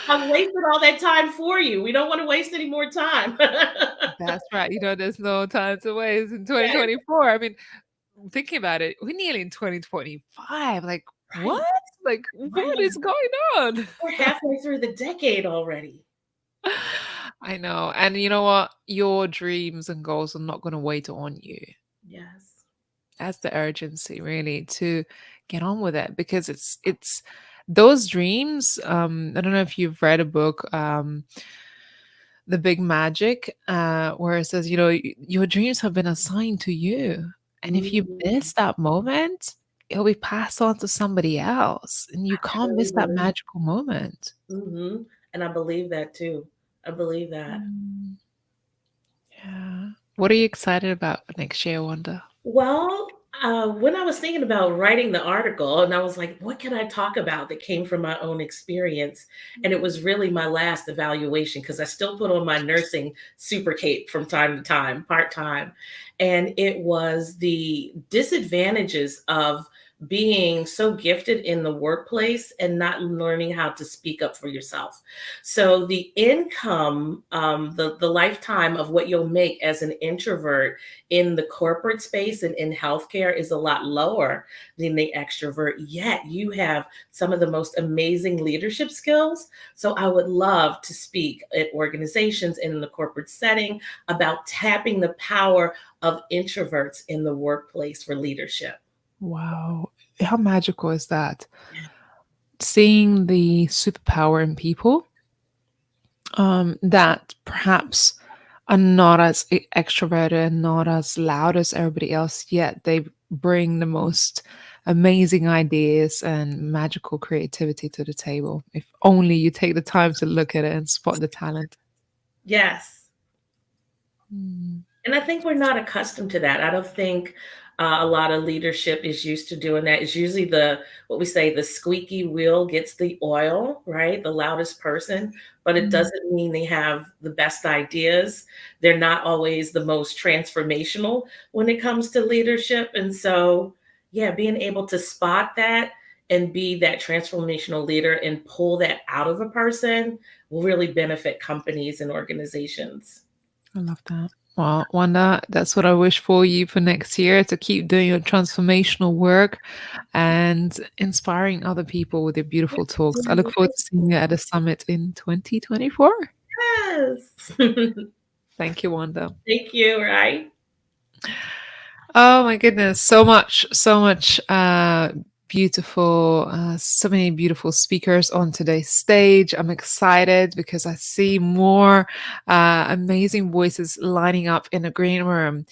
I've wasted all that time for you. We don't want to waste any more time. That's right. There's no time to waste in Yes, 2024. I mean, thinking about it, we're nearly in 2025. Like, right, what? Like, what right. is going on? We're halfway through the decade already. I know. And you know what? Your dreams and goals are not going to wait on you. Yes. That's the urgency, really, to get on with it, because it's those dreams. I don't know if you've read a book, The Big Magic, where it says, your dreams have been assigned to you. And if you Mhm. miss that moment, it'll be passed on to somebody else. And you can't Truly miss that believe. magical moment. And I believe that too. I believe that. Mm, yeah. What are you excited about for next year, Wanda? Well, when I was thinking about writing the article, and I was like, what can I talk about that came from my own experience? And it was really my last evaluation, because I still put on my nursing super cape from time to time, part time. And it was the disadvantages of being so gifted in the workplace and not learning how to speak up for yourself. So the income, the lifetime of what you'll make as an introvert in the corporate space and in healthcare is a lot lower than the extrovert, yet you have some of the most amazing leadership skills. So I would love to speak at organizations and in the corporate setting about tapping the power of introverts in the workplace for leadership. Wow. How magical is that? Seeing the superpower in people, that perhaps are not as extroverted and not as loud as everybody else, yet they bring the most amazing ideas and magical creativity to the table. If only you take the time to look at it and spot the talent. Yes. Mm. And I think we're not accustomed to that. I don't think a lot of leadership is used to doing that. It's usually what we say, the squeaky wheel gets the oil, right? The loudest person, but it Mm. doesn't mean they have the best ideas. They're not always the most transformational when it comes to leadership. And so, yeah, being able to spot that and be that transformational leader and pull that out of a person will really benefit companies and organizations. I love that. Well, Wanda, that's what I wish for you for next year, to keep doing your transformational work and inspiring other people with your beautiful talks. I look forward to seeing you at the summit in 2024. Yes. Thank you, Wanda. Thank you, right? Oh my goodness, so much, beautiful, so many beautiful speakers on today's stage. I'm excited because I see more amazing voices lining up in the green room.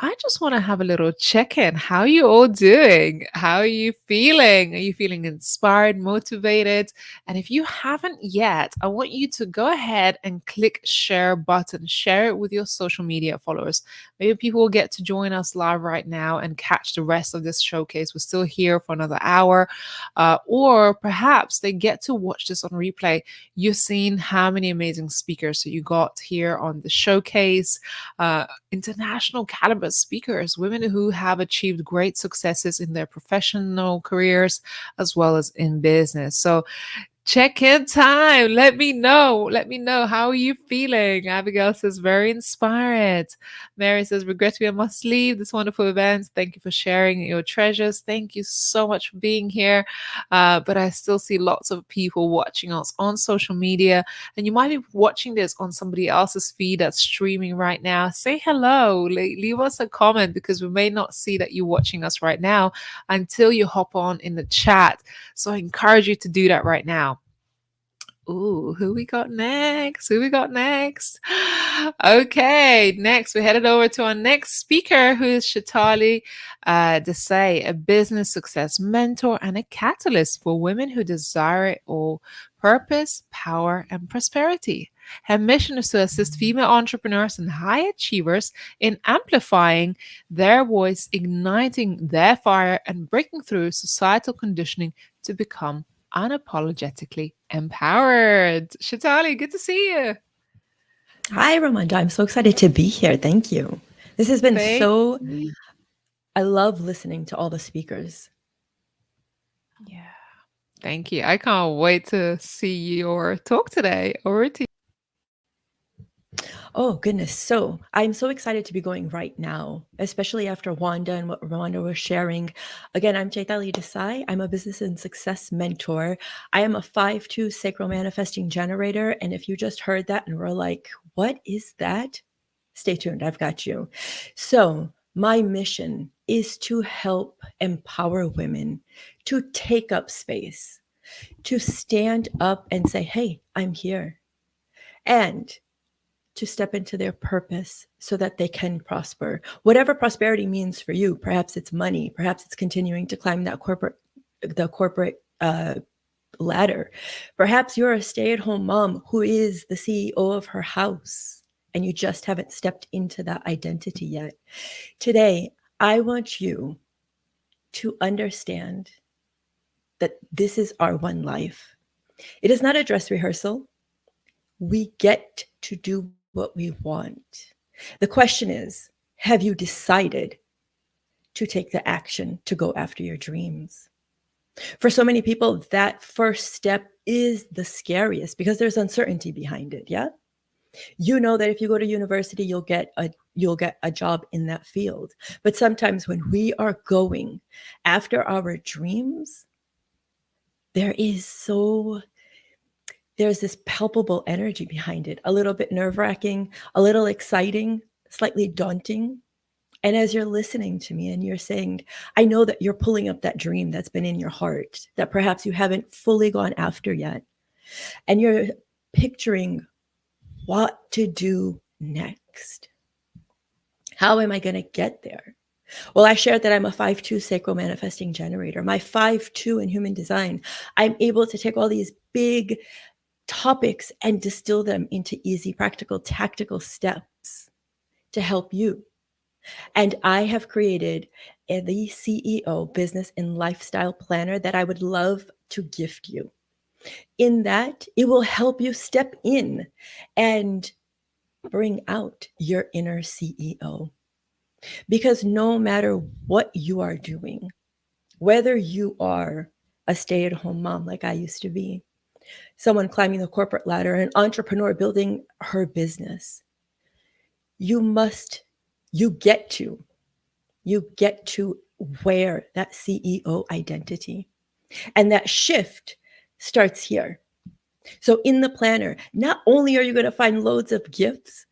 I just want to have a little check-in. How are you all doing? How are you feeling? Are you feeling inspired, motivated? And if you haven't yet, I want you to go ahead and click share button. Share it with your social media followers. Maybe people will get to join us live right now and catch the rest of this showcase. We're still here for another hour. Or perhaps they get to watch this on replay. You've seen how many amazing speakers that you got here on the showcase. International caliber speakers, women who have achieved great successes in their professional careers as well as in business. So check-in time. Let me know. Let me know. How are you feeling? Abigail says, very inspired. Mary says, regrettably, I must leave this wonderful event. Thank you for sharing your treasures. Thank you so much for being here. But I still see lots of people watching us on social media. And you might be watching this on somebody else's feed that's streaming right now. Say hello. Leave us a comment, because we may not see that you're watching us right now until you hop on in the chat. So I encourage you to do that right now. Ooh, who we got next? Who we got next? Okay, next we're headed over to our next speaker, who is Shetali Desai, a business success mentor and a catalyst for women who desire it all: purpose, power, and prosperity. Her mission is to assist female entrepreneurs and high achievers in amplifying their voice, igniting their fire, and breaking through societal conditioning to become unapologetically empowered. Shatali, good to see you. Hi, Ramanda. I'm so excited to be here. Thank you. This has been Thank so, you. I love listening to all the speakers. Yeah. Thank you. I can't wait to see your talk today. Over to you. Oh, goodness. So I'm so excited to be going right now, especially after Wanda and what Wanda was sharing. Again, I'm Chaitali Desai. I'm a business and success mentor. I am a 5-2 sacral manifesting generator. And if you just heard that and were like, what is that? Stay tuned. I've got you. So my mission is to help empower women to take up space, to stand up and say, hey, I'm here. And to step into their purpose so that they can prosper. Whatever prosperity means for you, perhaps it's money, perhaps it's continuing to climb the corporate ladder. Perhaps you're a stay-at-home mom who is the CEO of her house and you just haven't stepped into that identity yet. Today, I want you to understand that this is our one life. It is not a dress rehearsal. We get to do what we want. The question is, have you decided to take the action to go after your dreams? For so many people, that first step is the scariest because there's uncertainty behind it. Yeah. You know that if you go to university, you'll get a job in that field. But sometimes when we are going after our dreams, there's this palpable energy behind it, a little bit nerve-wracking, a little exciting, slightly daunting. And as you're listening to me and you're saying, I know that you're pulling up that dream that's been in your heart that perhaps you haven't fully gone after yet. And you're picturing what to do next. How am I going to get there? Well, I shared that I'm a 5-2 sacral manifesting generator. My 5-2 in human design, I'm able to take all these big topics and distill them into easy, practical, tactical steps to help you. And I have created the CEO business and lifestyle planner that I would love to gift you. In that, it will help you step in and bring out your inner CEO. Because no matter what you are doing, whether you are a stay-at-home mom like I used to be, someone climbing the corporate ladder, an entrepreneur building her business, you get to wear that CEO identity. And that shift starts here. So in the planner, not only are you going to find loads of gifts,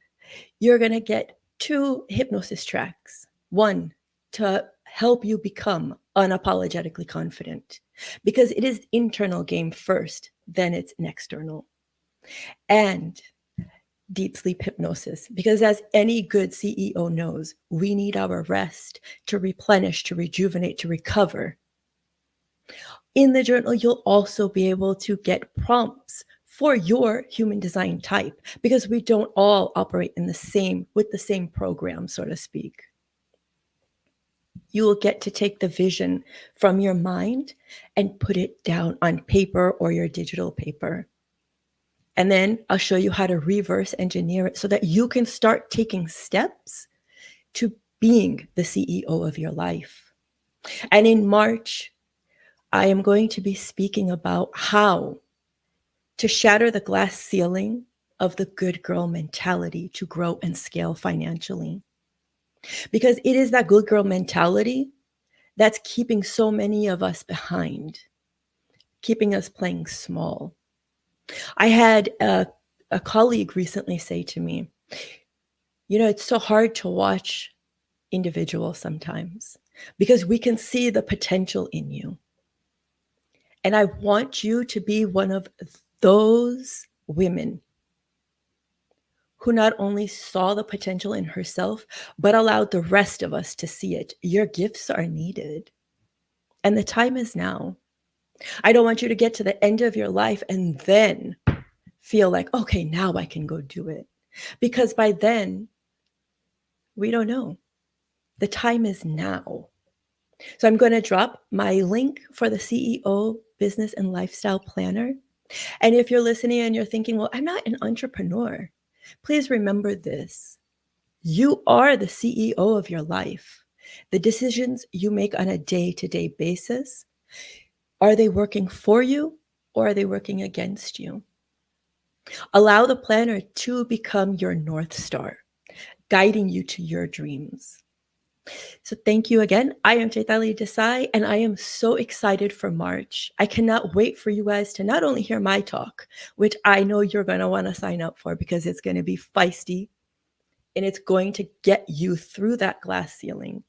you're going to get 2 hypnosis tracks. One, to help you become unapologetically confident, because it is internal game first, then it's an external. And deep sleep hypnosis, because as any good CEO knows, we need our rest to replenish, to rejuvenate, to recover. In the journal, you'll also be able to get prompts for your human design type, because we don't all operate with the same program, so to speak. You will get to take the vision from your mind and put it down on paper or your digital paper. And then I'll show you how to reverse engineer it so that you can start taking steps to being the CEO of your life. And in March, I am going to be speaking about how to shatter the glass ceiling of the good girl mentality to grow and scale financially. Because it is that good girl mentality that's keeping so many of us behind, keeping us playing small. I had a colleague recently say to me, it's so hard to watch individuals sometimes because we can see the potential in you. And I want you to be one of those women who not only saw the potential in herself, but allowed the rest of us to see it. Your gifts are needed. And the time is now. I don't want you to get to the end of your life and then feel like, okay, now I can go do it. Because by then, we don't know. The time is now. So I'm going to drop my link for the CEO Business and Lifestyle Planner. And if you're listening and you're thinking, well, I'm not an entrepreneur, please remember this. You are the CEO of your life. The decisions you make on a day-to-day basis, are they working for you or are they working against you? Allow the planner to become your North Star, guiding you to your dreams. So thank you again. I am Chaitali Desai, and I am so excited for March. I cannot wait for you guys to not only hear my talk, which I know you're going to want to sign up for because it's going to be feisty and it's going to get you through that glass ceiling,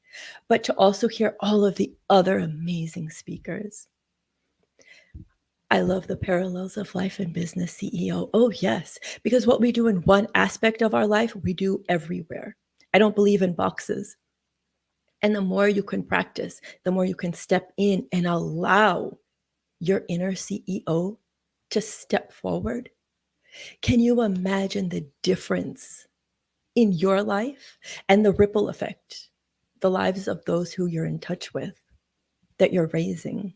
but to also hear all of the other amazing speakers. I love the parallels of life and business, CEO. Oh, yes, because what we do in one aspect of our life, we do everywhere. I don't believe in boxes. And the more you can practice, the more you can step in and allow your inner CEO to step forward. Can you imagine the difference in your life and the ripple effect, the lives of those who you're in touch with, that you're raising?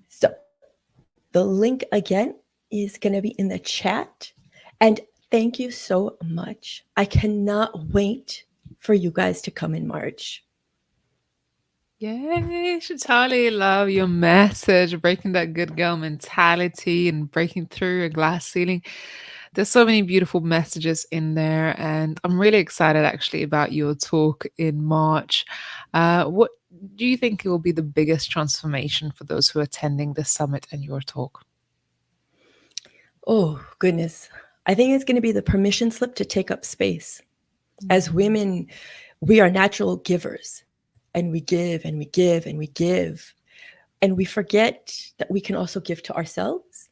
So the link again is going to be in the chat. And thank you so much. I cannot wait for you guys to come in March. Yay, Chaitali, love your message, breaking that good girl mentality and breaking through a glass ceiling. There's so many beautiful messages in there, and I'm really excited actually about your talk in March. What do you think will be the biggest transformation for those who are attending the summit and your talk? Oh, goodness. I think it's going to be the permission slip to take up space. As women, we are natural givers, and we give and we give and we give. And we forget that we can also give to ourselves,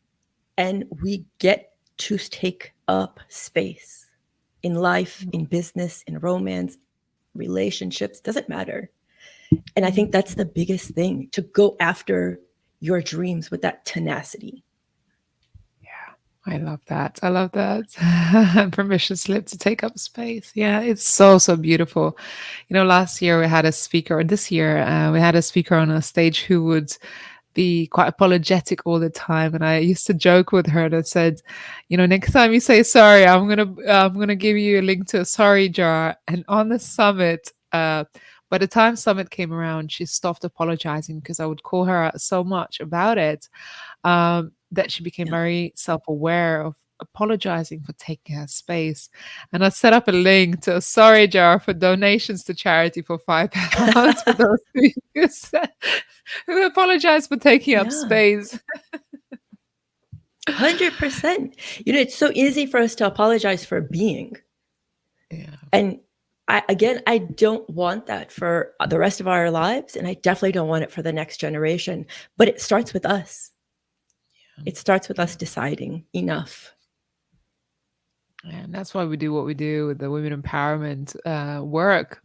and we get to take up space in life, in business, in romance, relationships, doesn't matter. And I think that's the biggest thing, to go after your dreams with that tenacity. I love that. I love that. Permission slip to take up space. Yeah, it's so, so beautiful. You know, last year we had a speaker, or this year we had a speaker on a stage who would be quite apologetic all the time. And I used to joke with her that said, you know, next time you say sorry, I'm gonna give you a link to a sorry jar. And on the summit, by the time summit came around, she stopped apologizing because I would call her out so much about it. That she became very self-aware of apologizing for taking her space. And I set up a link to a sorry jar for donations to charity for £5 for those who apologize for taking up space. 100%. You know, it's so easy for us to apologize for being. Yeah. And I don't want that for the rest of our lives. And I definitely don't want it for the next generation. But it starts with us. It starts with us deciding enough. And that's why we do what we do with the women empowerment work.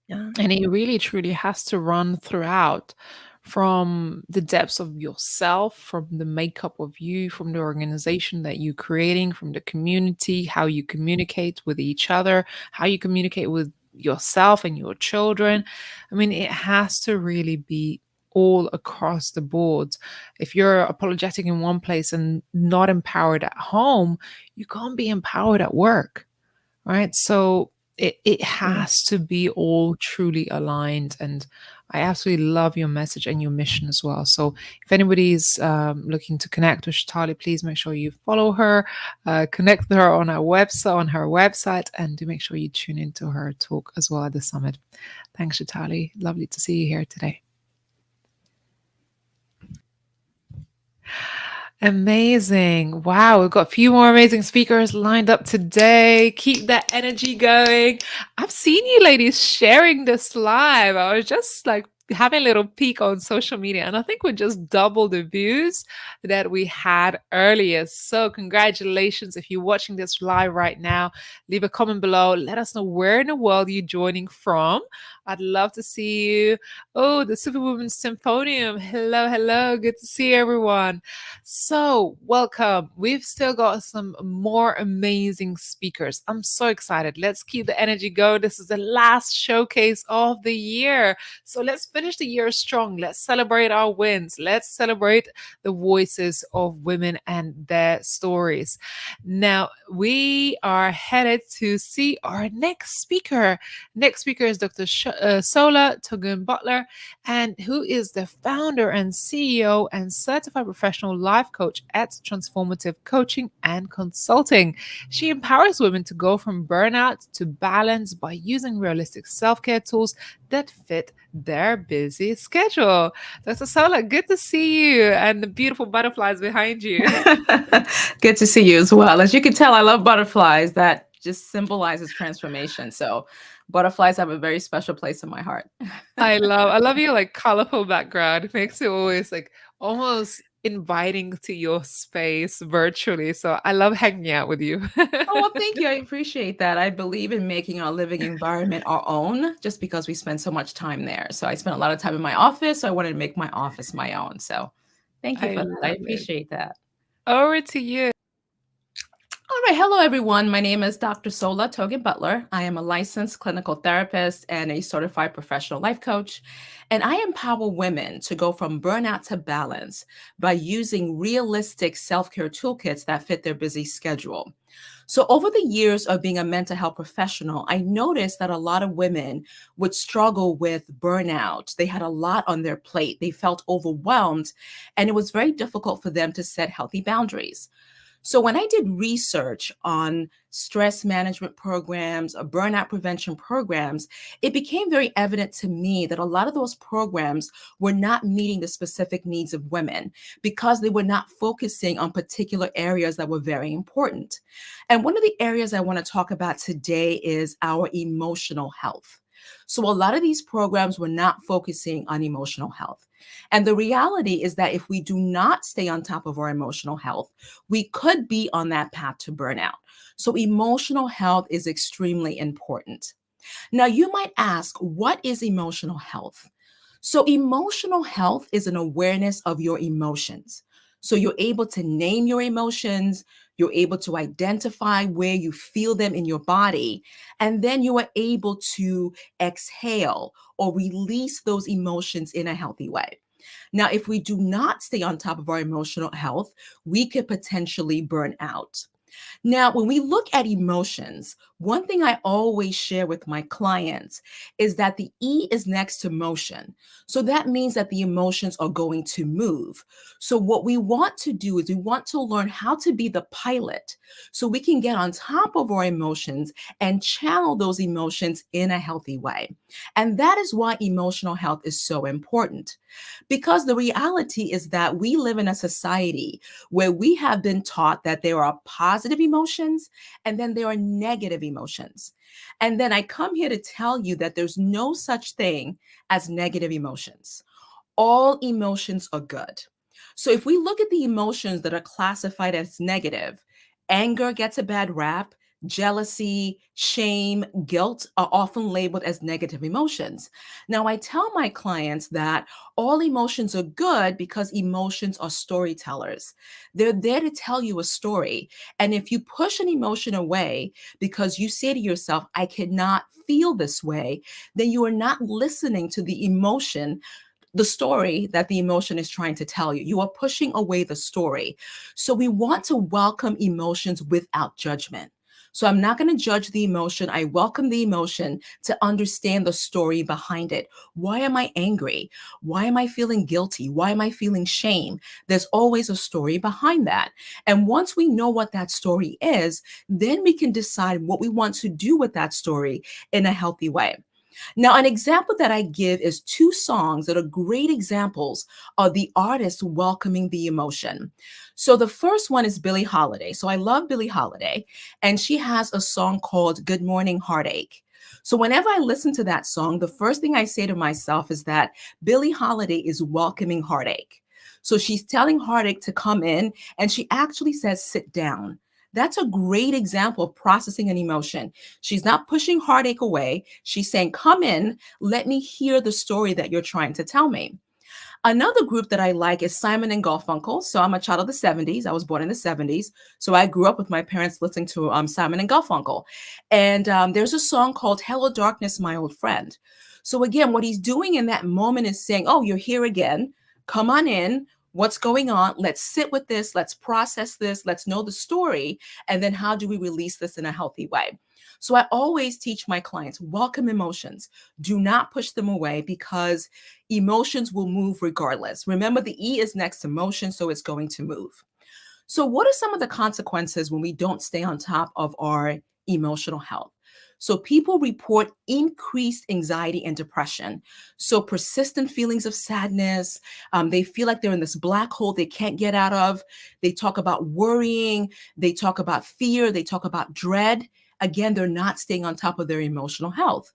Yeah. And it really, truly has to run throughout, from the depths of yourself, from the makeup of you, from the organization that you're creating, from the community, how you communicate with each other, how you communicate with yourself and your children. I mean, it has to really be all across the board. If you're apologetic in one place and not empowered at home, you can't be empowered at work, right? So it has to be all truly aligned. And I absolutely love your message and your mission as well. So if anybody's looking to connect with Chaitali, please make sure you follow her, connect with her on her website, and do make sure you tune into her talk as well at the summit. Thanks, Chaitali. Lovely to see you here today. Amazing. Wow, we've got a few more amazing speakers lined up today. Keep that energy going. I've seen you ladies sharing this live. I was just like having a little peek on social media, and I think we just doubled the views that we had earlier. So congratulations. If you're watching this live right now, leave a comment below. Let us know where in the world you're joining from. I'd love to see you. Oh, the Superwoman Symphonium. Hello, hello. Good to see everyone. So welcome. We've still got some more amazing speakers. I'm so excited. Let's keep the energy going. This is the last showcase of the year. So let's finish the year strong. Let's celebrate our wins. Let's celebrate the voices of women and their stories. Now, we are headed to see our next speaker. Next speaker is Dr. Sola Togun Butler, and who is the founder and CEO and certified professional life coach at Transformative Coaching and Consulting. She empowers women to go from burnout to balance by using realistic self-care tools that fit their busy schedule. Dr. Sola, good to see you, and the beautiful butterflies behind you. Good to see you as well. As you can tell, I love butterflies. That just symbolizes transformation. So butterflies have a very special place in my heart. I love your like colorful background. It makes it always like almost inviting to your space virtually. So I love hanging out with you. Oh, well, thank you. I appreciate that. I believe in making our living environment our own just because we spend so much time there. So I spent a lot of time in my office. So I wanted to make my office my own. So thank you for that. I appreciate that. Over to you. All right. Hello, everyone. My name is Dr. Sola Togun Butler. I am a licensed clinical therapist and a certified professional life coach. And I empower women to go from burnout to balance by using realistic self-care toolkits that fit their busy schedule. So over the years of being a mental health professional, I noticed that a lot of women would struggle with burnout. They had a lot on their plate. They felt overwhelmed, and it was very difficult for them to set healthy boundaries. So when I did research on stress management programs, or burnout prevention programs, it became very evident to me that a lot of those programs were not meeting the specific needs of women because they were not focusing on particular areas that were very important. And one of the areas I want to talk about today is our emotional health. So a lot of these programs were not focusing on emotional health. And the reality is that if we do not stay on top of our emotional health, we could be on that path to burnout. So emotional health is extremely important. Now, you might ask, what is emotional health? So emotional health is an awareness of your emotions. So you're able to name your emotions, you're able to identify where you feel them in your body, and then you are able to exhale or release those emotions in a healthy way. Now, if we do not stay on top of our emotional health, we could potentially burn out. Now, when we look at emotions, one thing I always share with my clients is that the E is next to motion. So that means that the emotions are going to move. So what we want to do is we want to learn how to be the pilot so we can get on top of our emotions and channel those emotions in a healthy way. And that is why emotional health is so important. Because the reality is that we live in a society where we have been taught that there are positive emotions and then there are negative emotions. And then I come here to tell you that there's no such thing as negative emotions. All emotions are good. So if we look at the emotions that are classified as negative, anger gets a bad rap. Jealousy, shame, guilt are often labeled as negative emotions. Now, I tell my clients that all emotions are good because emotions are storytellers. They're there to tell you a story. And if you push an emotion away because you say to yourself, I cannot feel this way, then you are not listening to the emotion, the story that the emotion is trying to tell you. You are pushing away the story. So we want to welcome emotions without judgment. So I'm not going to judge the emotion. I welcome the emotion to understand the story behind it. Why am I angry? Why am I feeling guilty? Why am I feeling shame? There's always a story behind that. And once we know what that story is, then we can decide what we want to do with that story in a healthy way. Now, an example that I give is two songs that are great examples of the artist welcoming the emotion. So the first one is Billie Holiday. So I love Billie Holiday, and she has a song called Good Morning Heartache. So whenever I listen to that song, the first thing I say to myself is that Billie Holiday is welcoming heartache. So she's telling heartache to come in, and she actually says, sit down. That's a great example of processing an emotion. She's not pushing heartache away. She's saying, come in, let me hear the story that you're trying to tell me. Another group that I like is Simon and Garfunkel. So I'm a child of the 70s. I was born in the 70s. So I grew up with my parents listening to Simon and Garfunkel. And there's a song called Hello Darkness, My Old Friend. So again, what he's doing in that moment is saying, oh, you're here again. Come on in. What's going on? Let's sit with this. Let's process this. Let's know the story. And then how do we release this in a healthy way? So I always teach my clients, welcome emotions. Do not push them away because emotions will move regardless. Remember, the E is next to motion, so it's going to move. So what are some of the consequences when we don't stay on top of our emotional health? So people report increased anxiety and depression. So persistent feelings of sadness. They feel like they're in this black hole they can't get out of. They talk about worrying. They talk about fear. They talk about dread. Again, they're not staying on top of their emotional health.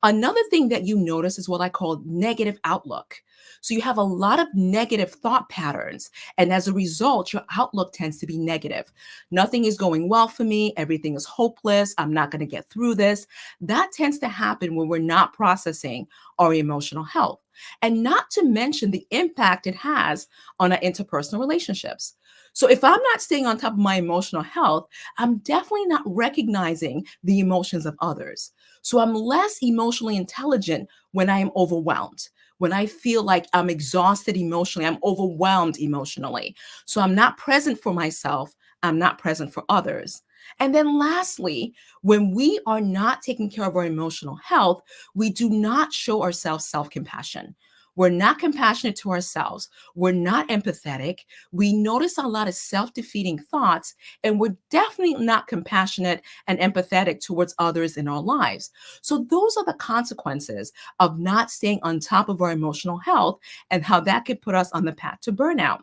Another thing that you notice is what I call negative outlook. So you have a lot of negative thought patterns. And as a result, your outlook tends to be negative. Nothing is going well for me. Everything is hopeless. I'm not going to get through this. That tends to happen when we're not processing our emotional health. And not to mention the impact it has on our interpersonal relationships. So if I'm not staying on top of my emotional health, I'm definitely not recognizing the emotions of others. So I'm less emotionally intelligent when I am overwhelmed, when I feel like I'm exhausted emotionally, I'm overwhelmed emotionally. So I'm not present for myself, I'm not present for others. And then lastly, when we are not taking care of our emotional health, we do not show ourselves self-compassion. We're not compassionate to ourselves. We're not empathetic. We notice a lot of self-defeating thoughts, and we're definitely not compassionate and empathetic towards others in our lives. So those are the consequences of not staying on top of our emotional health and how that could put us on the path to burnout.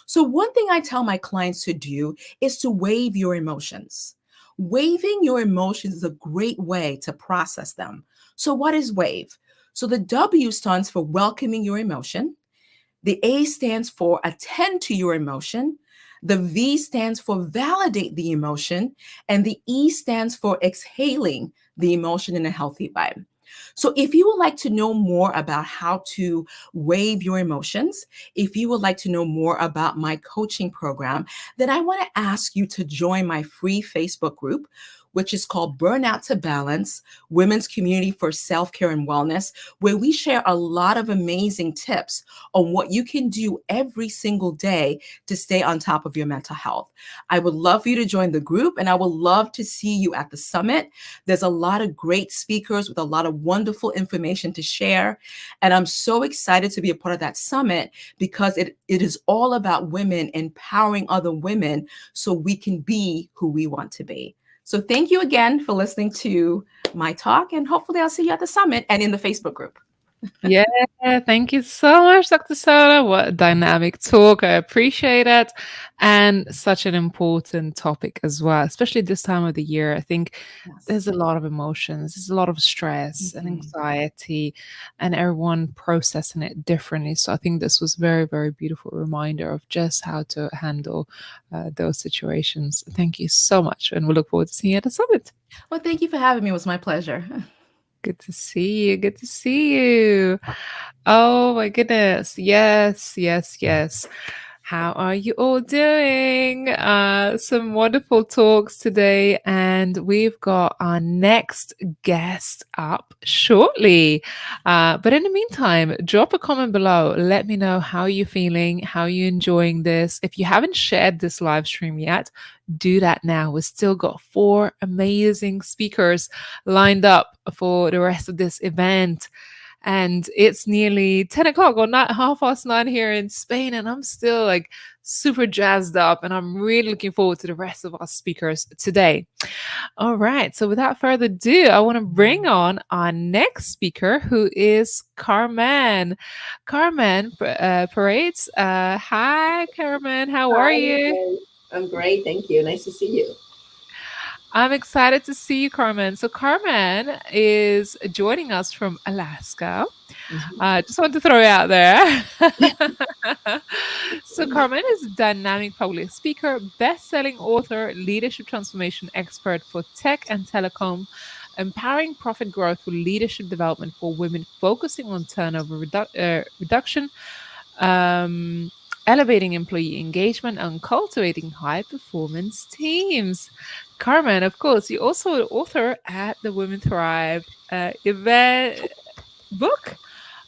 So one thing I tell my clients to do is to wave your emotions. Waving your emotions is a great way to process them. So what is wave? So the W stands for welcoming your emotion. The A stands for attend to your emotion. The V stands for validate the emotion. And the E stands for exhaling the emotion in a healthy way. So if you would like to know more about how to wave your emotions, if you would like to know more about my coaching program, then I want to ask you to join my free Facebook group, which is called Burnout to Balance, Women's Community for Self-Care and Wellness, where we share a lot of amazing tips on what you can do every single day to stay on top of your mental health. I would love for you to join the group, and I would love to see you at the summit. There's a lot of great speakers with a lot of wonderful information to share, and I'm so excited to be a part of that summit because it is all about women empowering other women so we can be who we want to be. So thank you again for listening to my talk, and hopefully I'll see you at the summit and in the Facebook group. Yeah, thank you so much, Dr. Sola. What a dynamic talk. I appreciate it. And such an important topic as well, especially this time of the year. I think there's a lot of emotions, there's a lot of stress and anxiety, and everyone processing it differently. So I think this was very, very beautiful reminder of just how to handle those situations. Thank you so much. And we look forward to seeing you at the summit. Well, thank you for having me. It was my pleasure. Good to see you. Good to see you. Oh my goodness. Yes, yes, yes. How are you all doing? Some wonderful talks today, and we've got our next guest up shortly. But in the meantime, drop a comment below. Let me know how you're feeling, how you're enjoying this. If you haven't shared this live stream yet, do that now. We've still got 4 amazing speakers lined up for the rest of this event. And it's nearly 10 o'clock or not 9:30 here in Spain. And I'm still like super jazzed up. And I'm really looking forward to the rest of our speakers today. All right. So without further ado, I want to bring on our next speaker, who is Carmen. Carmen Paredes. Hi, Carmen. How are you? I'm great. Thank you. Nice to see you. I'm excited to see you, Carmen. So, Carmen is joining us from Alaska. Just want to throw it out there. So, Carmen is a dynamic public speaker, best-selling author, leadership transformation expert for tech and telecom, empowering profit growth through leadership development for women, focusing on turnover reduction, um, elevating employee engagement, and cultivating high-performance teams. Carmen, of course, you're also an author at the Women Thrive event book.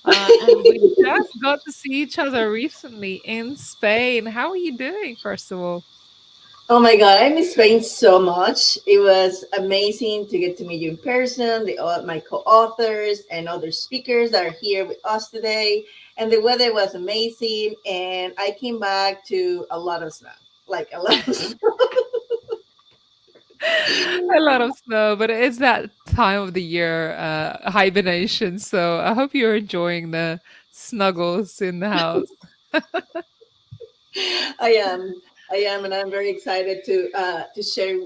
And we just got to see each other recently in Spain. How are you doing, first of all? Oh my God, I miss Spain so much. It was amazing to get to meet you in person, my co-authors and other speakers that are here with us today. And the weather was amazing. And I came back to a lot of snow, like a lot of snow. A lot of snow, but it's that time of the year, hibernation. So I hope you're enjoying the snuggles in the house. I am. I am, and I'm very excited to share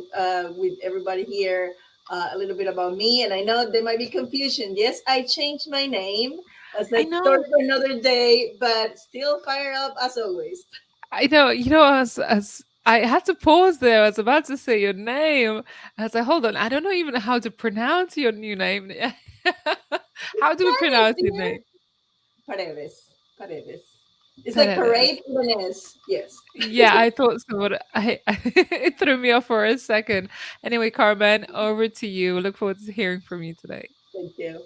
with everybody here a little bit about me. And I know there might be confusion. Yes, I changed my name as I a know. story for another day, but still fire up as always. I know, as I had to pause there. I was about to say your name. I was like, hold on, I don't know even how to pronounce your new name. How do we Paredes, pronounce your dear. name? Paredes. Paredes. It's like Paredes. parade with an S. Yes. Yeah, I thought so, but it threw me off for a second. Anyway, Carmen, over to you. Look forward to hearing from you today. Thank you.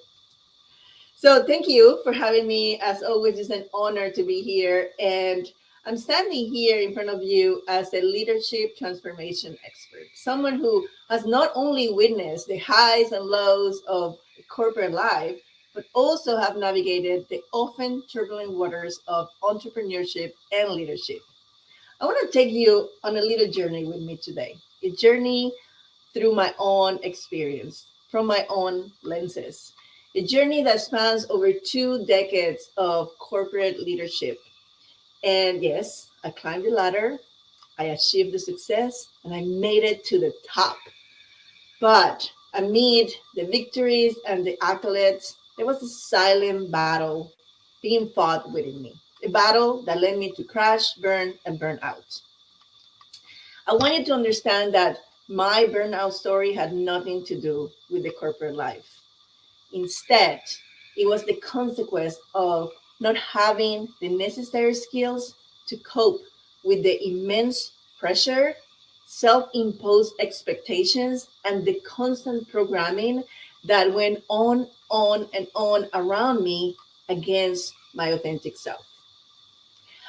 So thank you for having me. As always, it's an honor to be here. And I'm standing here in front of you as a leadership transformation expert, someone who has not only witnessed the highs and lows of corporate life, but also have navigated the often turbulent waters of entrepreneurship and leadership. I want to take you on a little journey with me today, a journey through my own experience, from my own lenses. A journey that spans over 2 decades of corporate leadership. And yes, I climbed the ladder, I achieved the success, and I made it to the top. But amid the victories and the accolades, there was a silent battle being fought within me. A battle that led me to crash, burn, and burn out. I want you to understand that my burnout story had nothing to do with the corporate life. Instead, it was the consequence of not having the necessary skills to cope with the immense pressure, self imposed expectations, and the constant programming that went and on around me against my authentic self.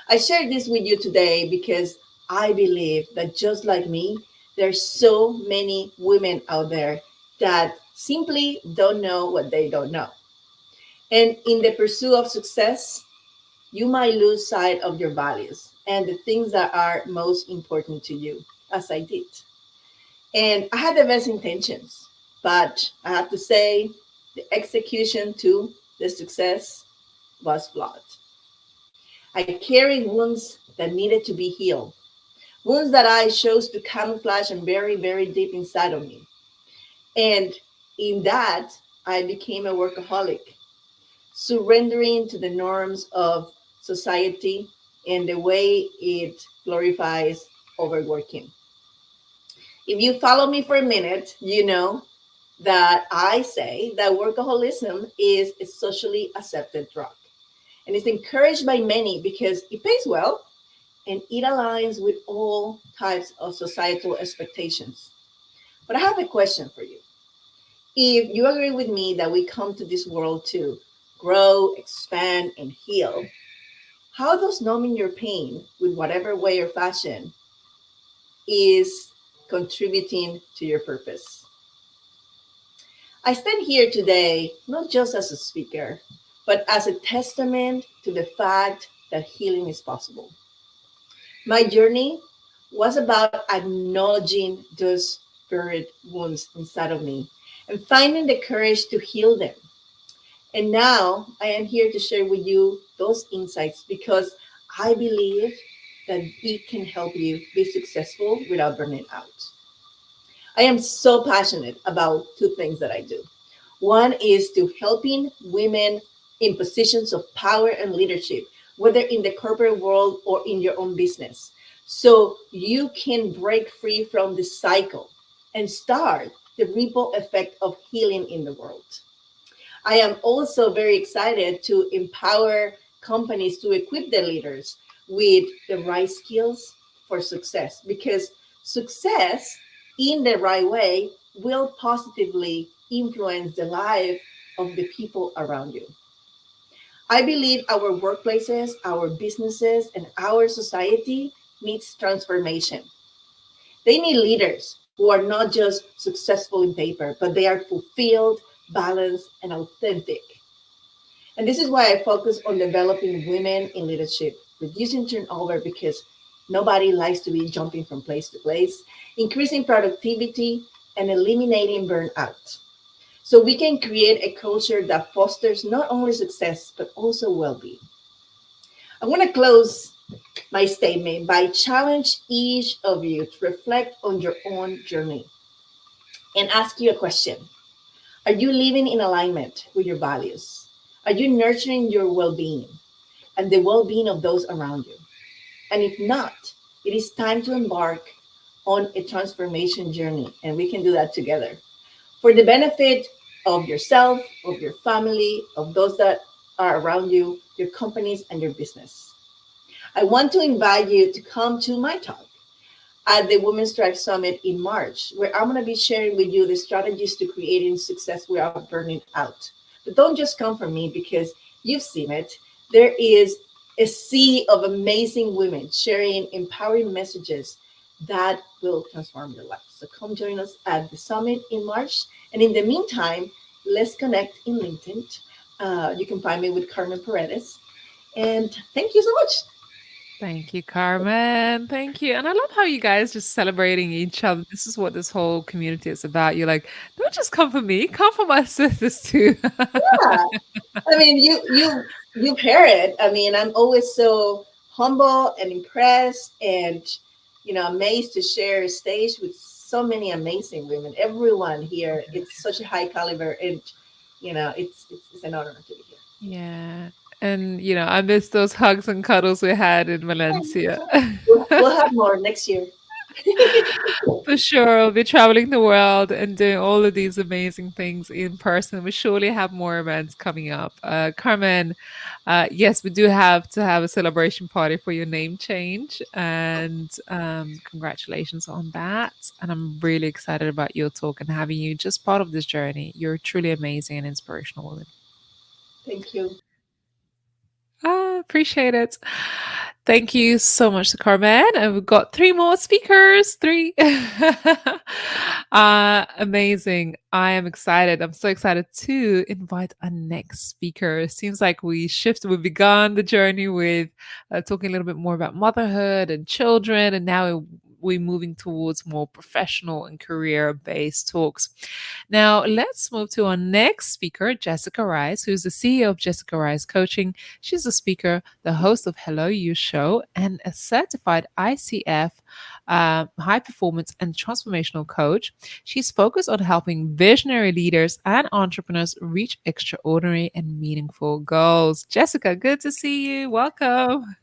I share this with you today because I believe that just like me, there's so many women out there that simply don't know what they don't know. And in the pursuit of success, you might lose sight of your values and the things that are most important to you, as I did. And I had the best intentions, but I have to say the execution to the success was flawed. I carried wounds that needed to be healed, wounds that I chose to camouflage and bury very deep inside of me. And in that, I became a workaholic, surrendering to the norms of society and the way it glorifies overworking. If you follow me for a minute, you know that I say that workaholism is a socially accepted drug. And it's encouraged by many because it pays well and it aligns with all types of societal expectations. But I have a question for you. If you agree with me that we come to this world to grow, expand, and heal, how does numbing your pain with whatever way or fashion is contributing to your purpose? I stand here today not just as a speaker, but as a testament to the fact that healing is possible. My journey was about acknowledging those buried wounds inside of me and finding the courage to heal them. And now I am here to share with you those insights because I believe that it can help you be successful without burning out. I am so passionate about two things that I do. One is to helping women in positions of power and leadership, whether in the corporate world or in your own business. So you can break free from the cycle and start the ripple effect of healing in the world. I am also very excited to empower companies to equip their leaders with the right skills for success, because success in the right way will positively influence the life of the people around you. I believe our workplaces, our businesses, and our society needs transformation. They need leaders who are not just successful in paper, but they are fulfilled, balanced, and authentic. And this is why I focus on developing women in leadership, reducing turnover because nobody likes to be jumping from place to place, increasing productivity, and eliminating burnout. So we can create a culture that fosters not only success, but also well being. I want to close my statement by challenge each of you to reflect on your own journey and ask you a question. Are you living in alignment with your values? Are you nurturing your well being and the well being of those around you? And if not, it is time to embark on a transformation journey, and we can do that together for the benefit of yourself, of your family, of those that are around you, your companies, and your business. I want to invite you to come to my talk at the Women's Drive Summit in March, where I'm going to be sharing with you the strategies to creating success without burning out. But don't just come from me because you've seen it. There is a sea of amazing women sharing empowering messages that will transform your life. So come join us at the summit in March. And in the meantime, let's connect in LinkedIn. You can find me with Carmen Paredes. And thank you so much. Thank you, Carmen. Thank you. And I love how you guys just celebrating each other. This is what this whole community is about. You're like, don't just come for me, come for my sisters too. Yeah. I mean, you pair it. I mean, I'm always so humble and impressed and amazed to share a stage with so many amazing women. Everyone here, it's such a high caliber, and it's an honor to be here. Yeah. And I miss those hugs and cuddles we had in Valencia. We'll have more next year. For sure. We'll be traveling the world and doing all of these amazing things in person. We surely have more events coming up. Carmen, yes, we do have to have a celebration party for your name change. And congratulations on that. And I'm really excited about your talk and having you just part of this journey. You're truly amazing and inspirational woman. Thank you. Appreciate it. Thank you so much to Carmen. And we've got 3 more speakers. 3. Amazing. I am excited. I'm so excited to invite our next speaker. It seems like we've begun the journey with talking a little bit more about motherhood and children, and now we're moving towards more professional and career-based talks. Now, let's move to our next speaker, Jessica Rice, who's the CEO of Jessica Rice Coaching. She's a speaker, the host of Hello You Show, and a certified ICF high performance and transformational coach. She's focused on helping visionary leaders and entrepreneurs reach extraordinary and meaningful goals. Jessica, good to see you. Welcome.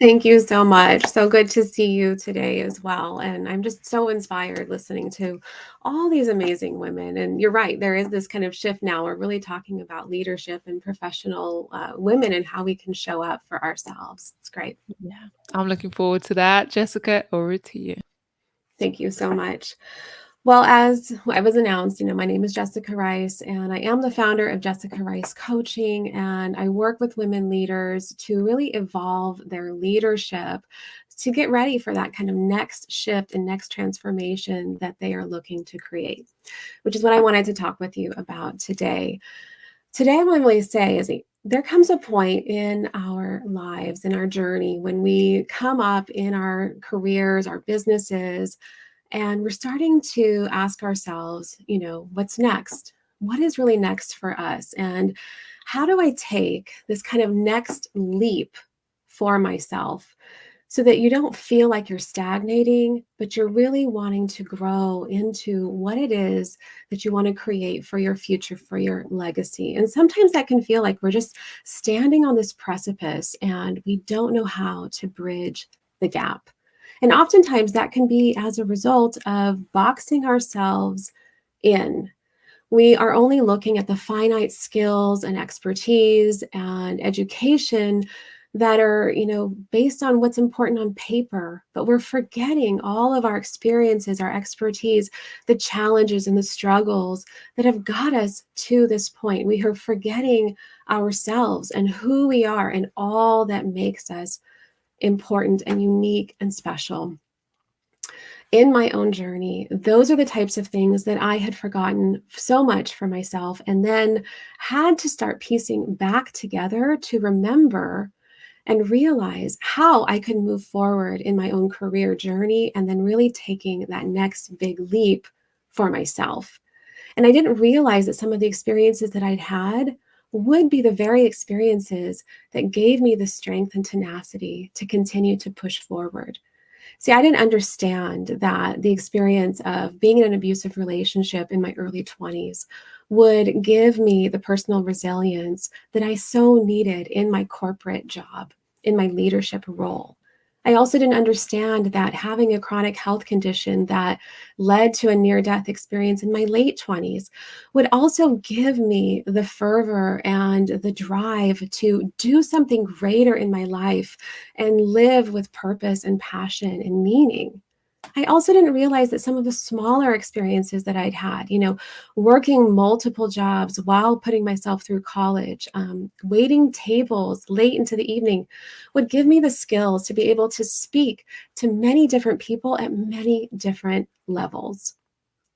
Thank you so much. So good to see you today as well. And I'm just so inspired listening to all these amazing women. And you're right, there is this kind of shift now. We're really talking about leadership and professional women and how we can show up for ourselves. It's great. Yeah, I'm looking forward to that. Jessica, over to you. Thank you so much. Well, as I was announced, my name is Jessica Rice, and I am the founder of Jessica Rice Coaching, and I work with women leaders to really evolve their leadership to get ready for that kind of next shift and next transformation that they are looking to create, which is what I wanted to talk with you about today. Today, what I really say is there comes a point in our lives, in our journey, when we come up in our careers, our businesses, and we're starting to ask ourselves, what's next? What is really next for us? And how do I take this kind of next leap for myself so that you don't feel like you're stagnating, but you're really wanting to grow into what it is that you want to create for your future, for your legacy. And sometimes that can feel like we're just standing on this precipice and we don't know how to bridge the gap. And oftentimes that can be as a result of boxing ourselves in. We are only looking at the finite skills and expertise and education that are, based on what's important on paper, but we're forgetting all of our experiences, our expertise, the challenges and the struggles that have got us to this point. We are forgetting ourselves and who we are and all that makes us important and unique and special. In my own journey, those are the types of things that I had forgotten so much for myself, and then had to start piecing back together to remember and realize how I could move forward in my own career journey, and then really taking that next big leap for myself. And I didn't realize that some of the experiences that I'd had would be the very experiences that gave me the strength and tenacity to continue to push forward. See, I didn't understand that the experience of being in an abusive relationship in my early 20s would give me the personal resilience that I so needed in my corporate job, in my leadership role. I also didn't understand that having a chronic health condition that led to a near-death experience in my late 20s would also give me the fervor and the drive to do something greater in my life and live with purpose and passion and meaning. I also didn't realize that some of the smaller experiences that I'd had, working multiple jobs while putting myself through college, waiting tables late into the evening, would give me the skills to be able to speak to many different people at many different levels.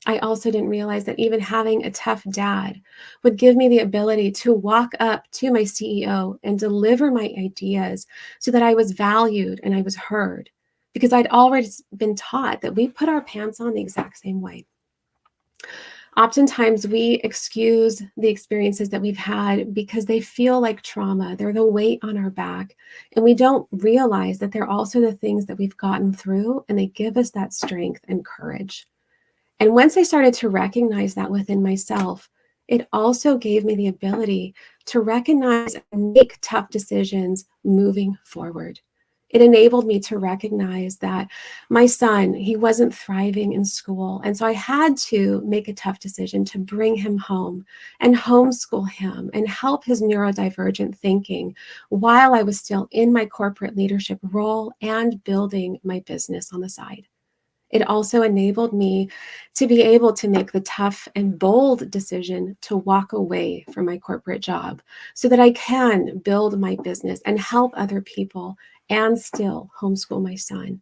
I also didn't realize that even having a tough dad would give me the ability to walk up to my CEO and deliver my ideas so that I was valued and I was heard, because I'd already been taught that we put our pants on the exact same way. Oftentimes we excuse the experiences that we've had because they feel like trauma. They're the weight on our back. And we don't realize that they're also the things that we've gotten through, and they give us that strength and courage. And once I started to recognize that within myself, it also gave me the ability to recognize and make tough decisions moving forward. It enabled me to recognize that my son, he wasn't thriving in school. And so I had to make a tough decision to bring him home and homeschool him and help his neurodivergent thinking while I was still in my corporate leadership role and building my business on the side. It also enabled me to be able to make the tough and bold decision to walk away from my corporate job so that I can build my business and help other people and still homeschool my son.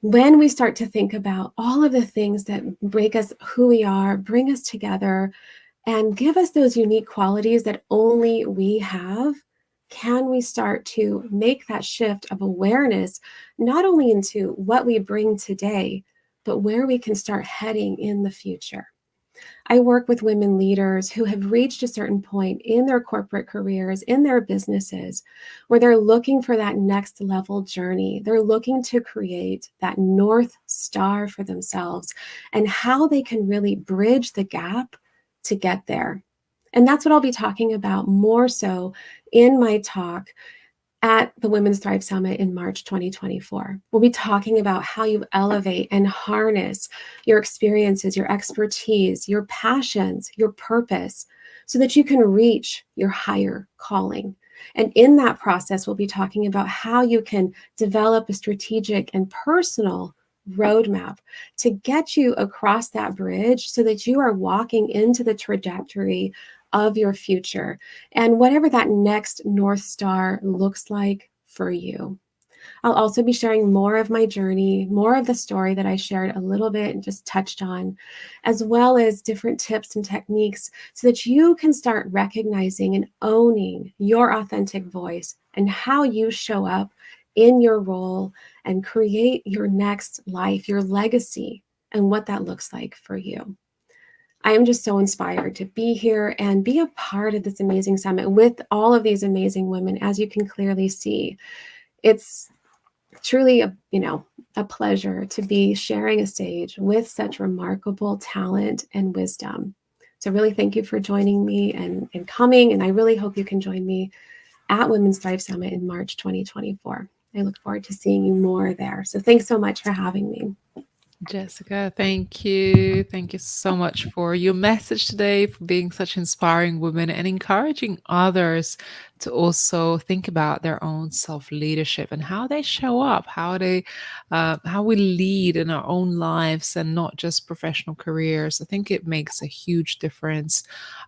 When we start to think about all of the things that make us who we are, bring us together, and give us those unique qualities that only we have, can we start to make that shift of awareness, not only into what we bring today, but where we can start heading in the future? I work with women leaders who have reached a certain point in their corporate careers, in their businesses, where they're looking for that next level journey. They're looking to create that North Star for themselves and how they can really bridge the gap to get there. And that's what I'll be talking about more so in my talk at the Women's Thrive Summit in March 2024. We'll be talking about how you elevate and harness your experiences, your expertise, your passions, your purpose, so that you can reach your higher calling. And in that process, we'll be talking about how you can develop a strategic and personal roadmap to get you across that bridge so that you are walking into the trajectory of your future and whatever that next North Star looks like for you. I'll also be sharing more of my journey, more of the story that I shared a little bit and just touched on, as well as different tips and techniques so that you can start recognizing and owning your authentic voice and how you show up in your role and create your next life, your legacy, and what that looks like for you. I am just so inspired to be here and be a part of this amazing summit with all of these amazing women. As you can clearly see, it's truly a pleasure to be sharing a stage with such remarkable talent and wisdom. So really thank you for joining me and coming. And I really hope you can join me at Women's Thrive Summit in March 2024. I look forward to seeing you more there. So thanks so much for having me. Jessica, thank you. Thank you so much for your message today, for being such inspiring women and encouraging others to also think about their own self-leadership and how they show up, how we lead in our own lives and not just professional careers. I think it makes a huge difference.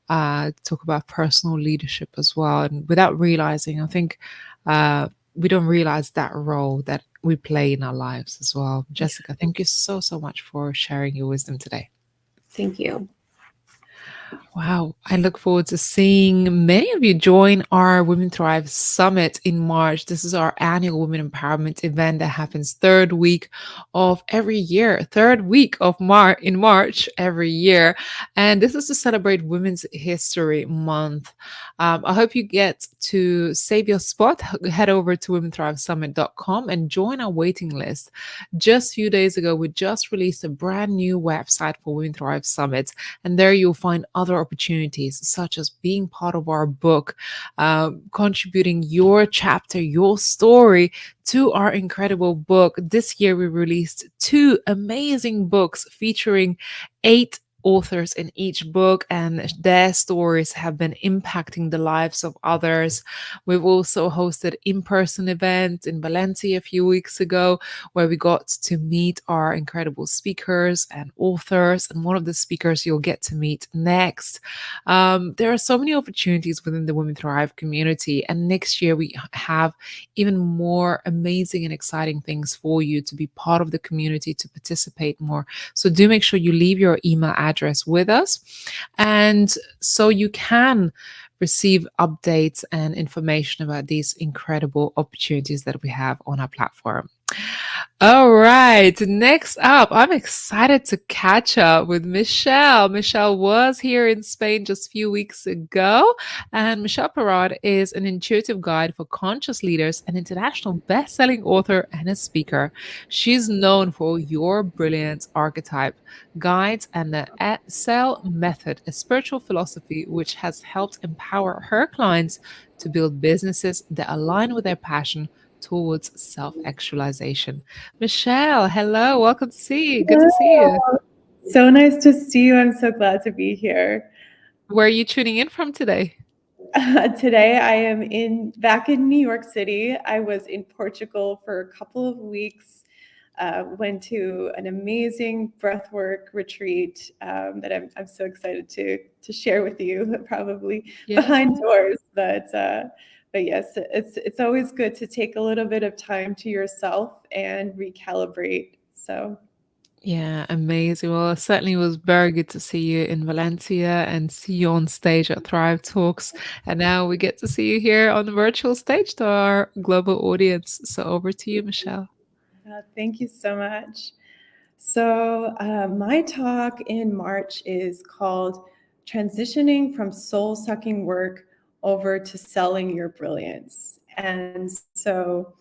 Talk about personal leadership as well, and without realizing, I think we don't realize that role that we play in our lives as well. Jessica, thank you so much for sharing your wisdom today. Thank you. Wow. I look forward to seeing many of you join our Women Thrive Summit in March. This is our annual women empowerment event that happens third week of March every year. And this is to celebrate Women's History Month. I hope you get to save your spot. Head over to womenthrivesummit.com and join our waiting list. Just a few days ago, we just released a brand new website for Women Thrive Summit. And there you'll find other opportunities, such as being part of our book, contributing your chapter, your story to our incredible book. This year, we released 2 amazing books featuring 8 authors in each book, and their stories have been impacting the lives of others. We've also hosted in-person events in Valencia a few weeks ago where we got to meet our incredible speakers and authors, and one of the speakers you'll get to meet next. There are so many opportunities within the Women Thrive community, and next year we have even more amazing and exciting things for you to be part of the community, to participate more. So do make sure you leave your email address with us, and so you can receive updates and information about these incredible opportunities that we have on our platform. All right, next up, I'm excited to catch up with Michelle. Michelle was here in Spain just a few weeks ago, and Michelle Perrot is an intuitive guide for conscious leaders, an international best-selling author, and a speaker. She's known for Your Brilliance archetype guides and the Cell method, a spiritual philosophy which has helped empower her clients to build businesses that align with their passion towards self-actualization. Michelle, hello, welcome to see you. Good to see you. So nice to see you. I'm so glad to be here. Where are you tuning in from today? Today I am back in New York City. I was in Portugal for a couple of weeks. Went to an amazing breathwork retreat that I'm so excited to share with you, probably behind doors. But yes, it's always good to take a little bit of time to yourself and recalibrate. So yeah, amazing. Well, it certainly was very good to see you in Valencia and see you on stage at Thrive Talks. And now we get to see you here on the virtual stage to our global audience. So over to you, Michelle. Thank you so much. So my talk in March is called Transitioning from Soul-Sucking Work over to Selling Your Brilliance. And so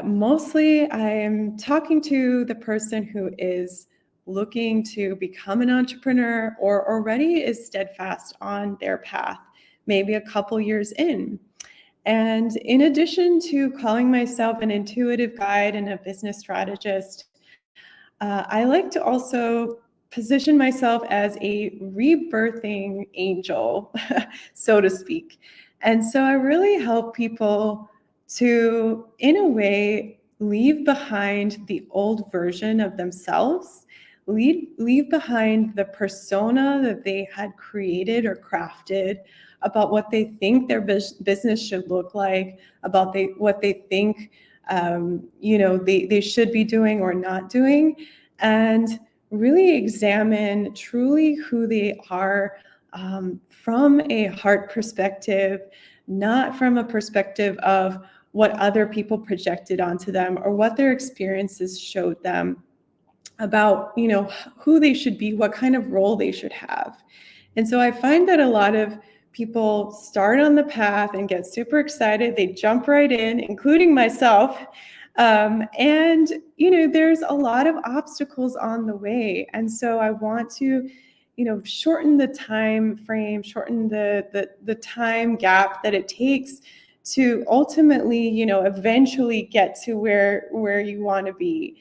mostly I'm talking to the person who is looking to become an entrepreneur or already is steadfast on their path, maybe a couple years in. And in addition to calling myself an intuitive guide and a business strategist, I like to also position myself as a rebirthing angel, so to speak. And so I really help people to, in a way, leave behind the old version of themselves, leave behind the persona that they had created or crafted about what they think their business should look like, about what they think they should be doing or not doing, and really examine truly who they are from a heart perspective, not from a perspective of what other people projected onto them or what their experiences showed them about, who they should be, what kind of role they should have. And so I find that a lot of people start on the path and get super excited. They jump right in, including myself. And, there's a lot of obstacles on the way. And so I want to, shorten the time frame, shorten the time gap that it takes to ultimately, eventually get to where you want to be.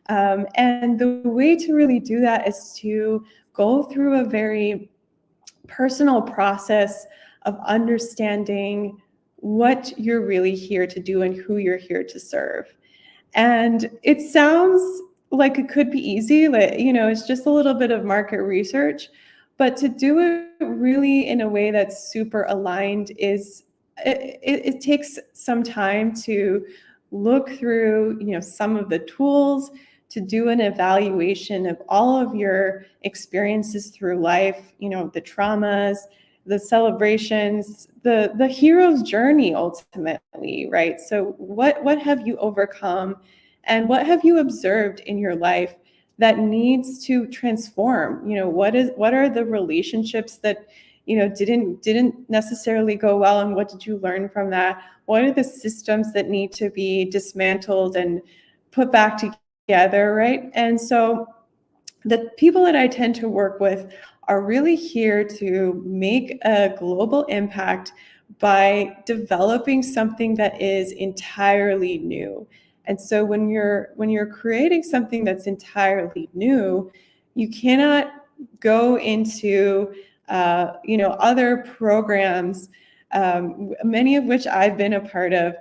And the way to really do that is to go through a very personal process of understanding what you're really here to do and who you're here to serve. And it sounds like it could be easy, it's just a little bit of market research, but to do it really in a way that's super aligned it takes some time to look through, some of the tools, to do an evaluation of all of your experiences through life, the traumas, the celebrations, the hero's journey ultimately, right? So what have you overcome and what have you observed in your life that needs to transform? What are the relationships that didn't necessarily go well, and what did you learn from that? What are the systems that need to be dismantled and put back together, right? And so the people that I tend to work with are really here to make a global impact by developing something that is entirely new. And so when you're creating something that's entirely new, you cannot go into other programs, many of which I've been a part of,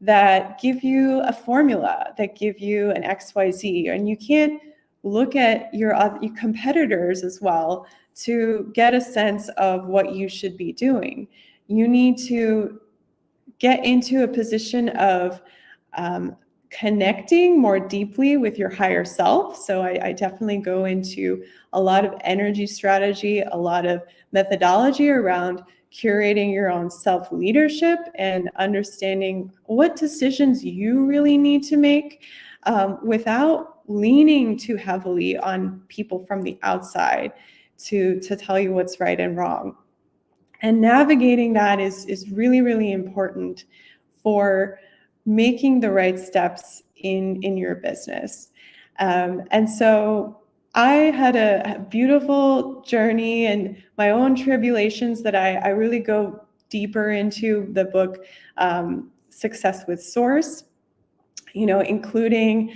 that give you a formula, that give you an XYZ, and you can't look at your competitors as well to get a sense of what you should be doing. You need to get into a position of connecting more deeply with your higher self. So I definitely go into a lot of energy strategy, a lot of methodology around curating your own self-leadership and understanding what decisions you really need to make without leaning too heavily on people from the outside to tell you what's right and wrong. And navigating that is really, really important for making the right steps in your business. And so I had a beautiful journey and my own tribulations that I really go deeper into the book, Success with Source, including,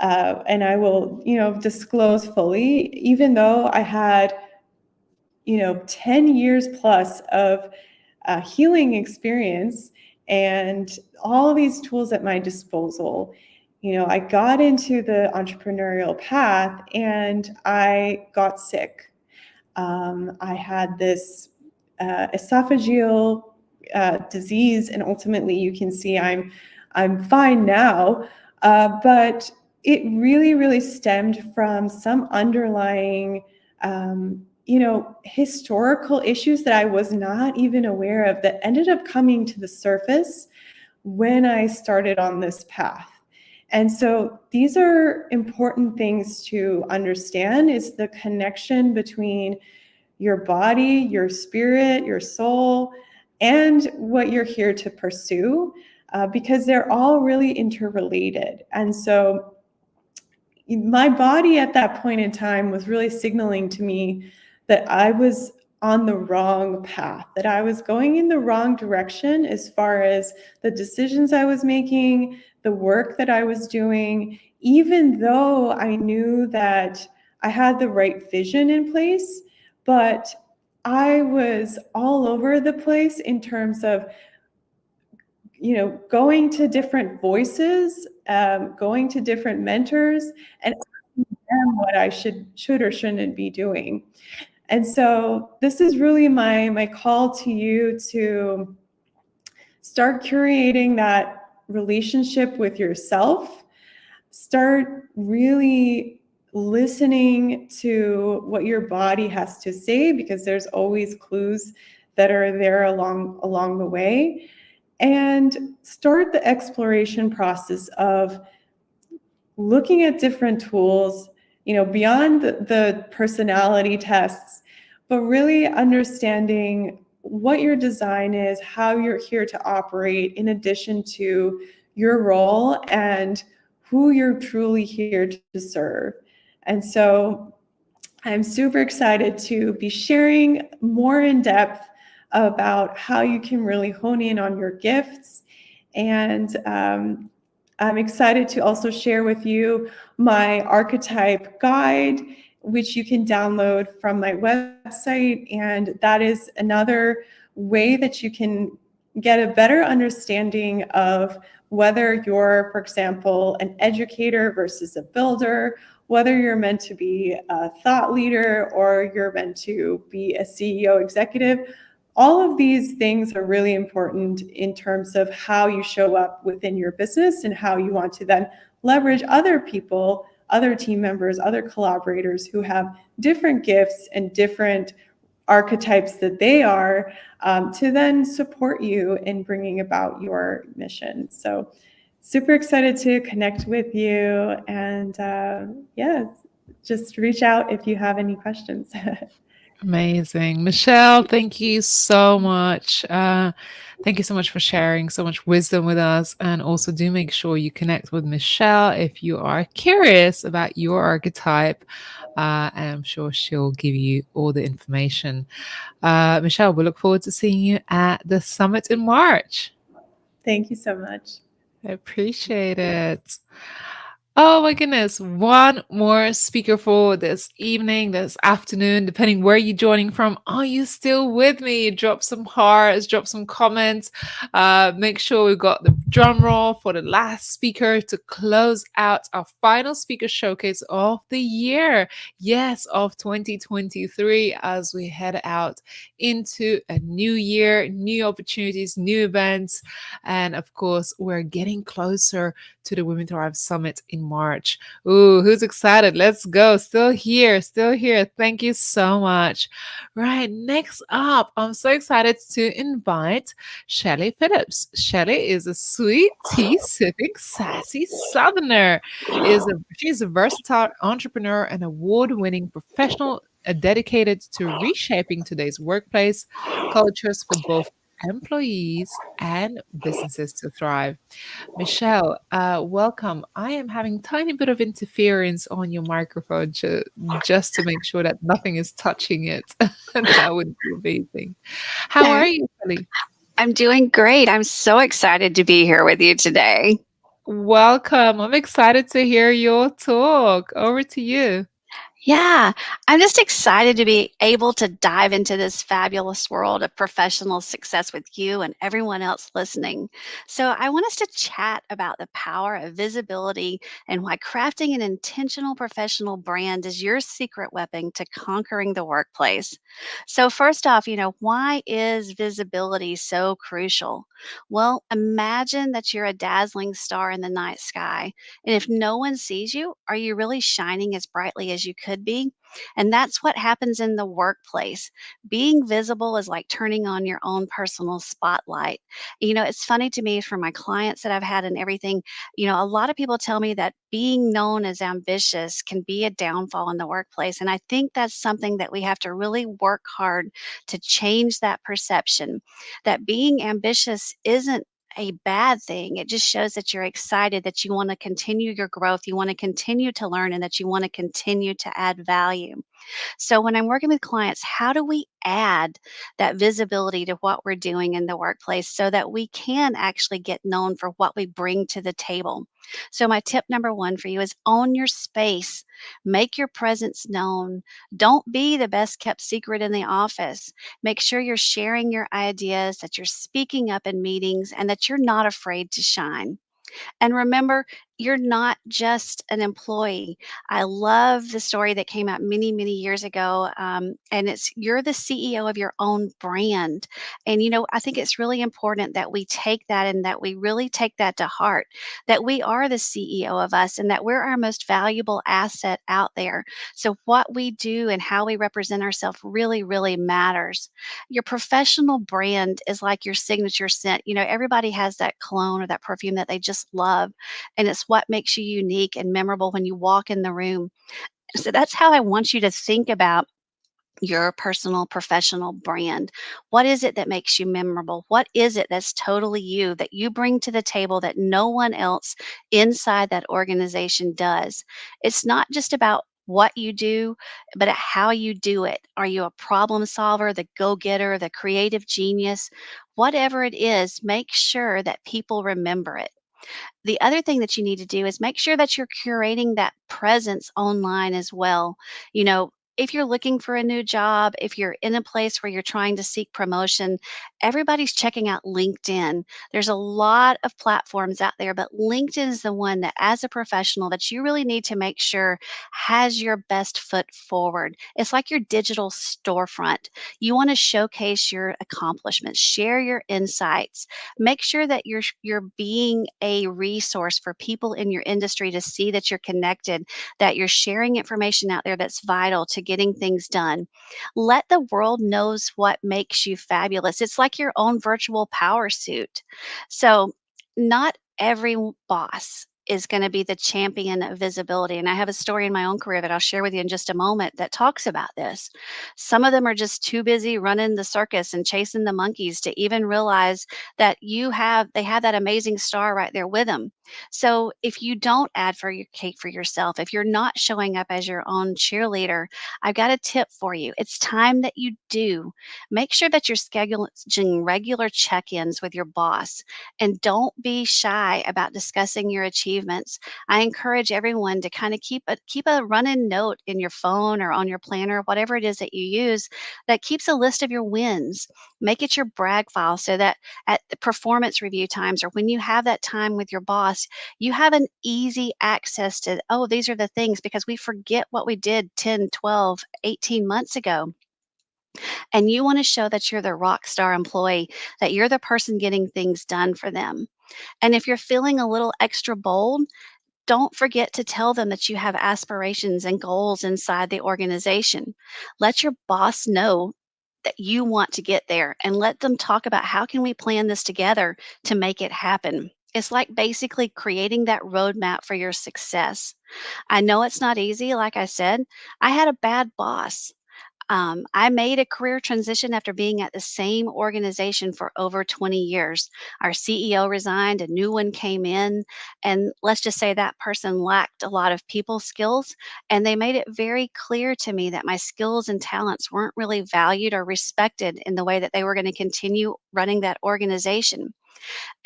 and I will, disclose fully, even though I had, 10 years plus of healing experience and all these tools at my disposal, I got into the entrepreneurial path and I got sick. I had this esophageal disease, and ultimately you can see I'm fine now, but it really, really stemmed from some underlying historical issues that I was not even aware of that ended up coming to the surface when I started on this path. And so these are important things to understand, is the connection between your body, your spirit, your soul, and what you're here to pursue, because they're all really interrelated. And so my body at that point in time was really signaling to me that I was on the wrong path, that I was going in the wrong direction as far as the decisions I was making, the work that I was doing, even though I knew that I had the right vision in place, but I was all over the place in terms of, going to different voices, going to different mentors, and asking them what I should or shouldn't be doing. And so this is really my call to you to start curating that relationship with yourself. Start really listening to what your body has to say, because there's always clues that are there along the way. And start the exploration process of looking at different tools, beyond the personality tests, but really understanding what your design is, how you're here to operate, in addition to your role and who you're truly here to serve. And so I'm super excited to be sharing more in depth about how you can really hone in on your gifts. And I'm excited to also share with you my archetype guide, which you can download from my website. And that is another way that you can get a better understanding of whether you're, for example, an educator versus a builder, whether you're meant to be a thought leader or you're meant to be a CEO executive. All of these things are really important in terms of how you show up within your business and how you want to then leverage other people, other team members, other collaborators who have different gifts and different archetypes that they are, to then support you in bringing about your mission. So super excited to connect with you, and yeah, just reach out if you have any questions. Amazing. Michelle, thank you so much. Thank you so much for sharing so much wisdom with us. And also, do make sure you connect with Michelle if you are curious about your archetype. And I'm sure she'll give you all the information. Michelle, we look forward to seeing you at the summit in March. Thank you so much. I appreciate it. Oh my goodness. One more speaker for this evening, this afternoon, depending where you're joining from. Are you still with me? Drop some hearts, drop some comments. Make sure we've got the drum roll for the last speaker to close out our final speaker showcase of the year. Yes, of 2023, as we head out into a new year, new opportunities, new events. And of course, we're getting closer to the Women Thrive Summit in March. Ooh, who's excited? Let's go. Still here, still here. Thank you so much. Right, next up, I'm so excited to invite Shelly Phillips. Shelly is a sweet tea sipping, sassy Southerner. She's a versatile entrepreneur and award-winning professional dedicated to reshaping today's workplace cultures for both employees and businesses to thrive. Michelle, welcome. I am having tiny bit of interference on your microphone just to make sure that nothing is touching it. That would be amazing. How are you, Shelly? I'm doing great. I'm so excited to be here with you today. Welcome. I'm excited to hear your talk. Over to you. Yeah, I'm just excited to be able to dive into this fabulous world of professional success with you and everyone else listening. So, I want us to chat about the power of visibility and why crafting an intentional professional brand is your secret weapon to conquering the workplace. So, first off, why is visibility so crucial? Well, imagine that you're a dazzling star in the night sky. And if no one sees you, are you really shining as brightly as you could be? And that's what happens in the workplace. Being visible is like turning on your own personal spotlight. It's funny to me for my clients that I've had and everything, a lot of people tell me that being known as ambitious can be a downfall in the workplace. And I think that's something that we have to really work hard to change that perception, that being ambitious isn't a bad thing. It just shows that you're excited, that you want to continue your growth, you want to continue to learn, and that you want to continue to add value. So, when I'm working with clients, how do we add that visibility to what we're doing in the workplace so that we can actually get known for what we bring to the table? So, my tip number one for you is own your space, make your presence known. Don't be the best kept secret in the office. Make sure you're sharing your ideas, that you're speaking up in meetings, and that you're not afraid to shine. And remember, you're not just an employee. I love the story that came out many, many years ago. And it's you're the CEO of your own brand. And, I think it's really important that we take that and that we really take that to heart, that we are the CEO of us and that we're our most valuable asset out there. So, what we do and how we represent ourselves really, really matters. Your professional brand is like your signature scent. Everybody has that cologne or that perfume that they just love. And it's what makes you unique and memorable when you walk in the room. So that's how I want you to think about your personal professional brand. What is it that makes you memorable? What is it that's totally you that you bring to the table that no one else inside that organization does? It's not just about what you do, but how you do it. Are you a problem solver, the go getter, the creative genius? Whatever it is, make sure that people remember it. The other thing that you need to do is make sure that you're curating that presence online as well. You know, if you're looking for a new job, if you're in a place where you're trying to seek promotion, everybody's checking out LinkedIn. There's a lot of platforms out there, but LinkedIn is the one that as a professional that you really need to make sure has your best foot forward. It's like your digital storefront. You want to showcase your accomplishments, share your insights, make sure that you're being a resource for people in your industry to see that you're connected, that you're sharing information out there that's vital to getting things done. Let the world knows what makes you fabulous. It's like your own virtual power suit. So not every boss is going to be the champion of visibility. And I have a story in my own career that I'll share with you in just a moment that talks about this. Some of them are just too busy running the circus and chasing the monkeys to even realize that they have that amazing star right there with them. So if you don't advocate for yourself, if you're not showing up as your own cheerleader, I've got a tip for you. It's time that you do. Make sure that you're scheduling regular check-ins with your boss and don't be shy about discussing your achievements. I encourage everyone to kind of keep a running note in your phone or on your planner, whatever it is that you use, that keeps a list of your wins. Make it your brag file so that at the performance review times or when you have that time with your boss, you have an easy access to, oh, these are the things, because we forget what we did 10, 12, 18 months ago. And you want to show that you're the rock star employee, that you're the person getting things done for them. And if you're feeling a little extra bold, don't forget to tell them that you have aspirations and goals inside the organization. Let your boss know that you want to get there and let them talk about how can we plan this together to make it happen. It's like basically creating that roadmap for your success. I know it's not easy. Like I said, I had a bad boss. I made a career transition after being at the same organization for over 20 years. Our CEO resigned, a new one came in, and let's just say that person lacked a lot of people skills. And they made it very clear to me that my skills and talents weren't really valued or respected in the way that they were going to continue running that organization.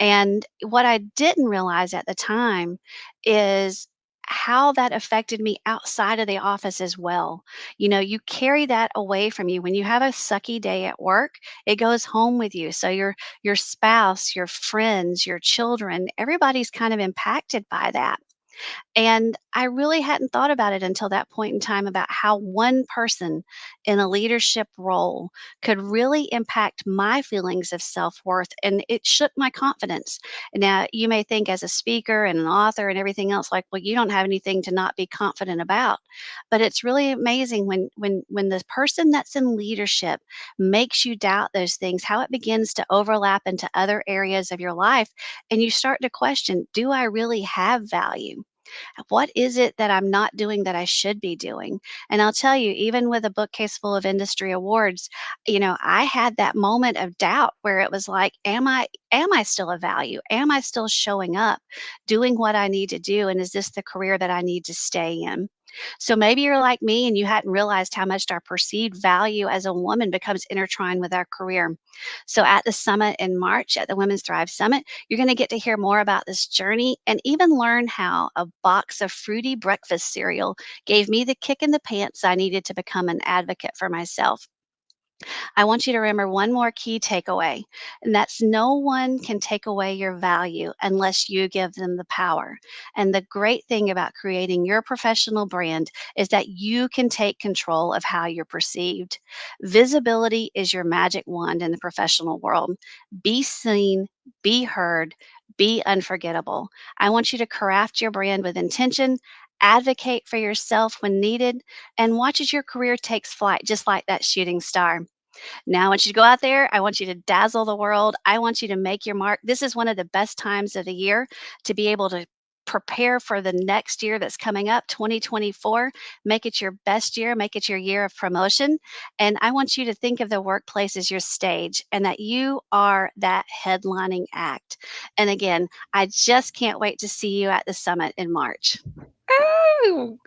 And what I didn't realize at the time is how that affected me outside of the office as well. You know, you carry that away from you. When you have a sucky day at work, it goes home with you. So your spouse, your friends, your children, everybody's kind of impacted by that. And I really hadn't thought about it until that point in time about how one person in a leadership role could really impact my feelings of self worth. And it shook my confidence. Now, you may think as a speaker and an author and everything else, like, well, you don't have anything to not be confident about. But it's really amazing when the person that's in leadership makes you doubt those things, how it begins to overlap into other areas of your life. And you start to question, do I really have value? What is it that I'm not doing that I should be doing? And I'll tell you, even with a bookcase full of industry awards, you know, I had that moment of doubt where it was like, am I still of value? Am I still showing up, doing what I need to do? And is this the career that I need to stay in? So maybe you're like me and you hadn't realized how much our perceived value as a woman becomes intertwined with our career. So at the summit in March, at the Women's Thrive Summit, you're going to get to hear more about this journey and even learn how a box of fruity breakfast cereal gave me the kick in the pants I needed to become an advocate for myself. I want you to remember one more key takeaway, and that's no one can take away your value unless you give them the power. And the great thing about creating your professional brand is that you can take control of how you're perceived. Visibility is your magic wand in the professional world. Be seen, be heard, be unforgettable. I want you to craft your brand with intention. Advocate for yourself when needed, and watch as your career takes flight, just like that shooting star. Now, I want you to go out there. I want you to dazzle the world. I want you to make your mark. This is one of the best times of the year to be able to prepare for the next year that's coming up, 2024. Make it your best year, make it your year of promotion. And I want you to think of the workplace as your stage and that you are that headlining act. And again, I just can't wait to see you at the summit in March. Oh,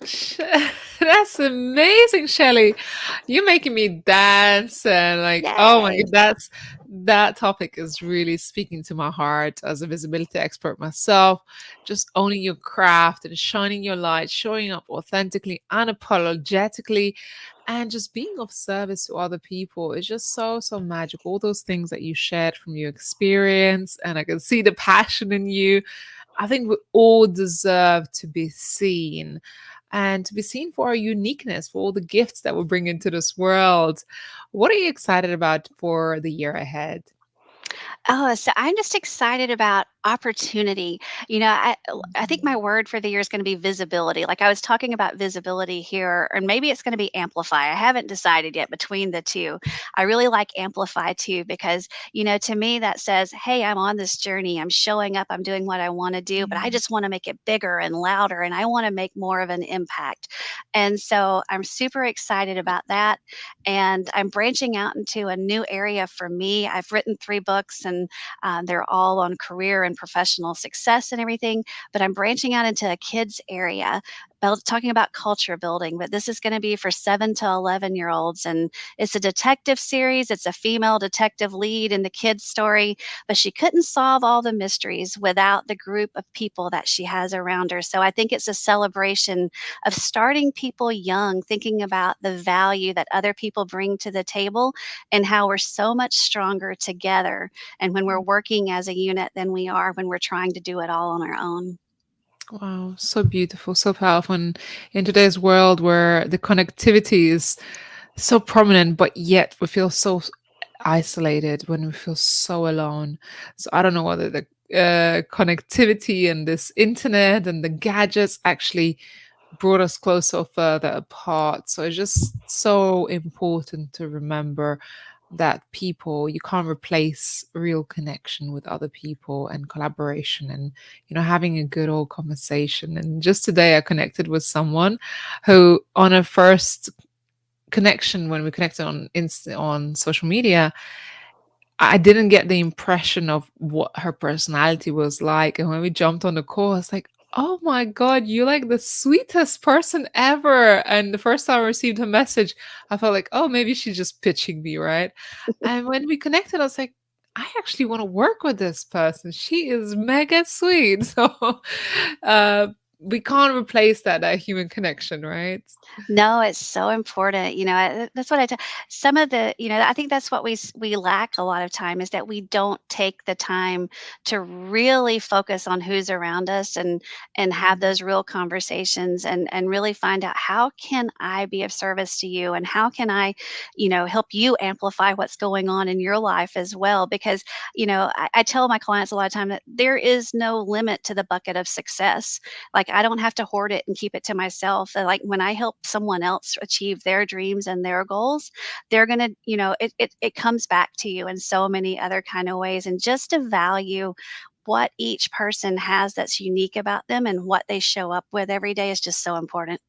that's amazing, Shelly. You're making me dance and like, oh my Yay. God, that topic is really speaking to my heart as a visibility expert myself. Just owning your craft and shining your light, showing up authentically, unapologetically, and just being of service to other people is just so, so magical. All those things that you shared from your experience, and I can see the passion in you. I think we all deserve to be seen and to be seen for our uniqueness, for all the gifts that we bring into this world. What are you excited about for the year ahead? Oh, so I'm just excited about opportunity. I think my word for the year is going to be visibility. Like I was talking about visibility here, and maybe it's going to be amplify. I haven't decided yet between the two. I really like amplify too, because, to me that says, hey, I'm on this journey. I'm showing up. I'm doing what I want to do, but I just want to make it bigger and louder, and I want to make more of an impact. And so I'm super excited about that. And I'm branching out into a new area for me. I've written 3 books, and they're all on career and professional success and everything. But I'm branching out into a kids area, talking about culture building. But this is going to be for 7 to 11-year-olds, and it's a detective series. It's a female detective lead in the kids' story, but she couldn't solve all the mysteries without the group of people that she has around her. So I think it's a celebration of starting people young, thinking about the value that other people bring to the table and how we're so much stronger together and when we're working as a unit than we are when we're trying to do it all on our own. Wow, so beautiful, so powerful. And in today's world where the connectivity is so prominent, but yet we feel so isolated, when we feel so alone. So I don't know whether the connectivity and this internet and the gadgets actually brought us closer or further apart. So it's just so important to remember that you can't replace real connection with other people and collaboration and having a good old conversation. And just today I connected with someone who, on a first connection, when we connected on social media, I didn't get the impression of what her personality was like. And when we jumped on the call, it's like, oh my God, you're like the sweetest person ever. And the first time I received her message, I felt like, oh, maybe she's just pitching me, right? And when we connected, I was like, I actually want to work with this person. She is mega sweet. So we can't replace that human connection, right? No, it's so important. That's what I tell some of the, I think that's what we lack a lot of time is that we don't take the time to really focus on who's around us and have those real conversations and really find out how can I be of service to you and how can I, help you amplify what's going on in your life as well. Because, I tell my clients a lot of time that there is no limit to the bucket of success. Like I don't have to hoard it and keep it to myself. Like when I help someone else achieve their dreams and their goals, they're gonna, it comes back to you in so many other kind of ways. And just to value what each person has that's unique about them and what they show up with every day is just so important.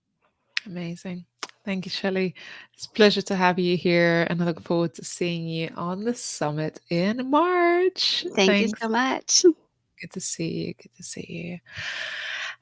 Amazing. Thank you, Shelley. It's a pleasure to have you here, and I look forward to seeing you on the summit in March. Thank you Thanks. so much. Good to see you. Good to see you.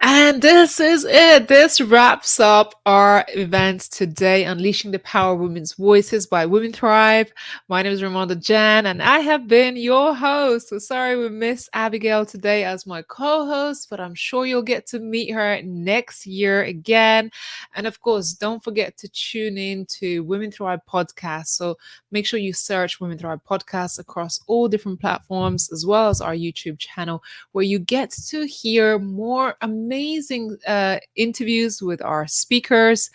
And this is it. This wraps up our event today, Unleashing the Power of Women's Voices by Women Thrive. My name is Ramonda Jan, and I have been your host. So sorry we missed Abigail today as my co-host, but I'm sure you'll get to meet her next year again. And of course, don't forget to tune in to Women Thrive podcast. So make sure you search Women Thrive podcast across all different platforms, as well as our YouTube channel, where you get to hear more amazing interviews with our speakers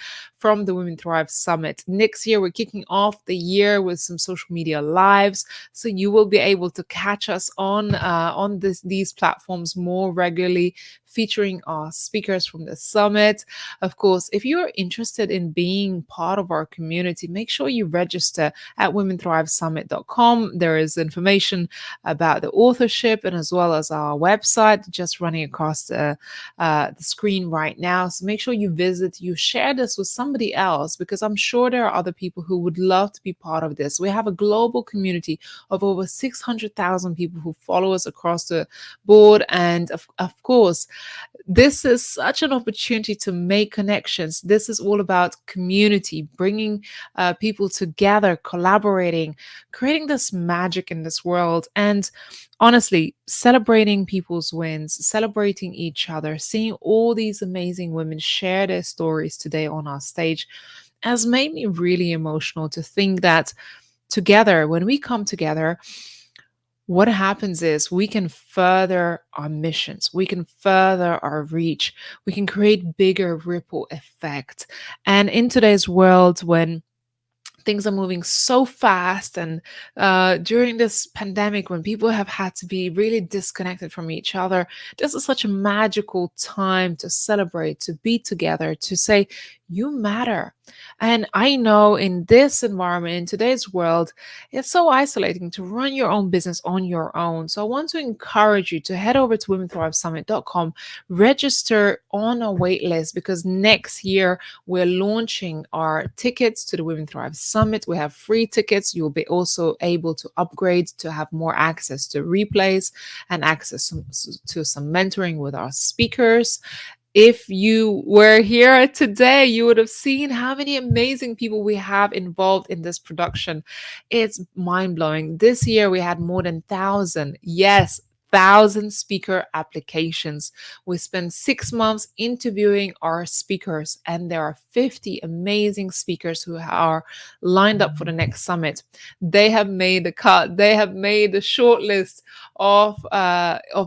from the Women Thrive Summit. Next year, we're kicking off the year with some social media lives, so you will be able to catch us on these platforms more regularly, featuring our speakers from the summit. Of course, if you're interested in being part of our community, make sure you register at womenthrivesummit.com. There is information about the authorship and as well as our website just running across the screen right now. So make sure you visit, you share this with somebody else, because I'm sure there are other people who would love to be part of this. We have a global community of over 600,000 people who follow us across the board. And of course, this is such an opportunity to make connections. This is all about community, bringing people together, collaborating, creating this magic in this world. And honestly, celebrating people's wins, celebrating each other, seeing all these amazing women share their stories today on our stage has made me really emotional to think that together, when we come together, what happens is we can further our missions, we can further our reach, we can create bigger ripple effect. And in today's world, when things are moving so fast, and during this pandemic, when people have had to be really disconnected from each other, this is such a magical time to celebrate, to be together, to say, you matter. And I know in this environment, in today's world, it's so isolating to run your own business on your own. So I want to encourage you to head over to womenthrivesummit.com, register on our wait list, because next year we're launching our tickets to the Women Thrive Summit. We have free tickets. You'll be also able to upgrade to have more access to replays and access to some mentoring with our speakers. If you were here today, you would have seen how many amazing people we have involved in this production. It's mind-blowing. This year we had more than 1,000. Yes, 1,000 speaker applications. We spent 6 months interviewing our speakers, and there are 50 amazing speakers who are lined up for the next summit. They have made the cut. They have made the short list of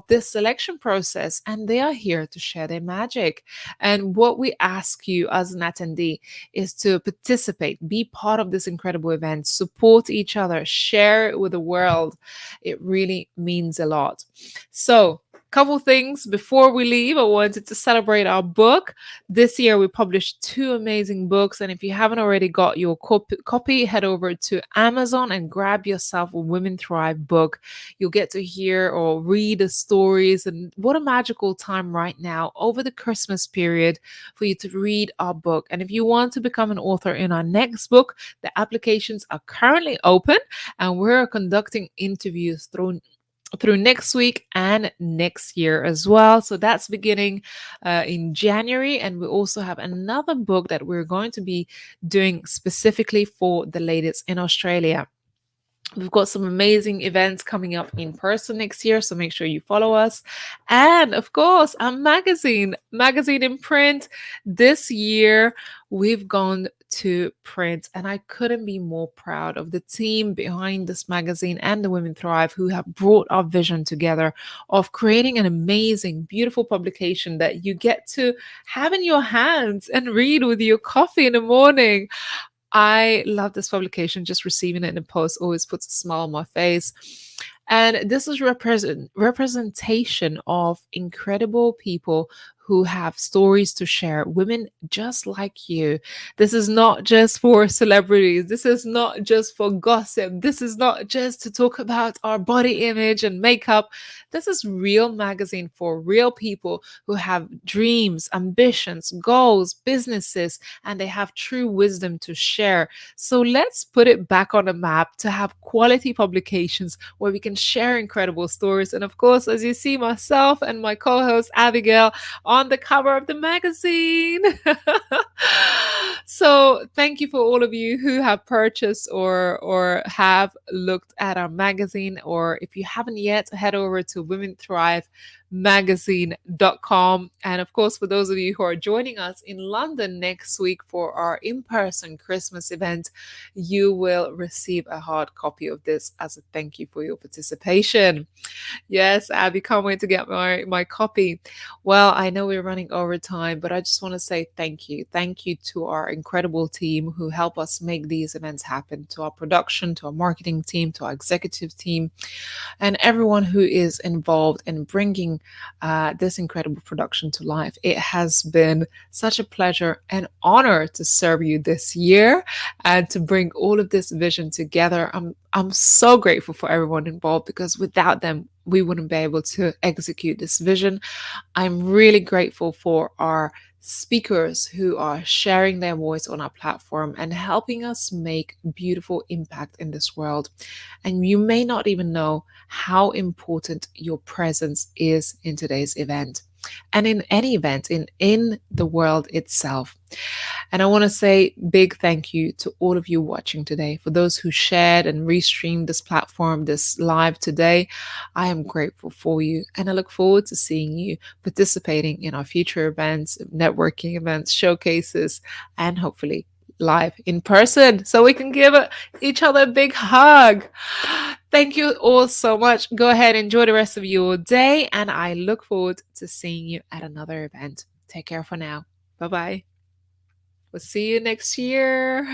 this selection process, and they are here to share their magic. And what we ask you as an attendee is to participate, be part of this incredible event, support each other, share it with the world. It really means a lot. So, couple things before we leave. I wanted to celebrate our book. This year we published 2 amazing books, and if you haven't already got your copy, head over to Amazon and grab yourself a Women Thrive book. You'll get to hear or read the stories, and what a magical time right now over the Christmas period for you to read our book. And if you want to become an author in our next book, the applications are currently open, and we're conducting interviews through next week and next year as well. So that's beginning in January. And we also have another book that we're going to be doing specifically for the ladies in Australia. We've got some amazing events coming up in person next year, so make sure you follow us. And of course, our magazine in print. This year, we've gone to print, and I couldn't be more proud of the team behind this magazine and the Women Thrive, who have brought our vision together of creating an amazing, beautiful publication that you get to have in your hands and read with your coffee in the morning. I love this publication. Just receiving it in the post always puts a smile on my face. And this is representation of incredible people who have stories to share, women just like you. This is not just for celebrities. This is not just for gossip. This is not just to talk about our body image and makeup. This is real magazine for real people who have dreams, ambitions, goals, businesses, and they have true wisdom to share. So let's put it back on the map to have quality publications where we can share incredible stories. And of course, as you see, myself and my co-host Abigail on the cover of the magazine. So thank you for all of you who have purchased or have looked at our magazine, or if you haven't yet, head over to womenthrive.magazine.com. And of course, for those of you who are joining us in London next week for our in-person Christmas event, you will receive a hard copy of this as a thank you for your participation. Yes, Abby, can't wait to get my copy. Well, I know we're running over time, but I just want to say thank you. Thank thank you to our incredible team who help us make these events happen, to our production, to our marketing team, to our executive team, and everyone who is involved in bringing this incredible production to life. It has been such a pleasure and honor to serve you this year and to bring all of this vision together. I'm so grateful for everyone involved, because without them, we wouldn't be able to execute this vision. I'm really grateful for our speakers who are sharing their voice on our platform and helping us make beautiful impact in this world. And you may not even know how important your presence is in today's event and in any event in the world itself. And I want to say big thank you to all of you watching today. For those who shared and restreamed this platform, this live today, I am grateful for you. And I look forward to seeing you participating in our future events, networking events, showcases, and hopefully live in person so we can give each other a big hug. Thank you all so much. Go ahead, enjoy the rest of your day, and I look forward to seeing you at another event. Take care for now. Bye-bye. We'll see you next year.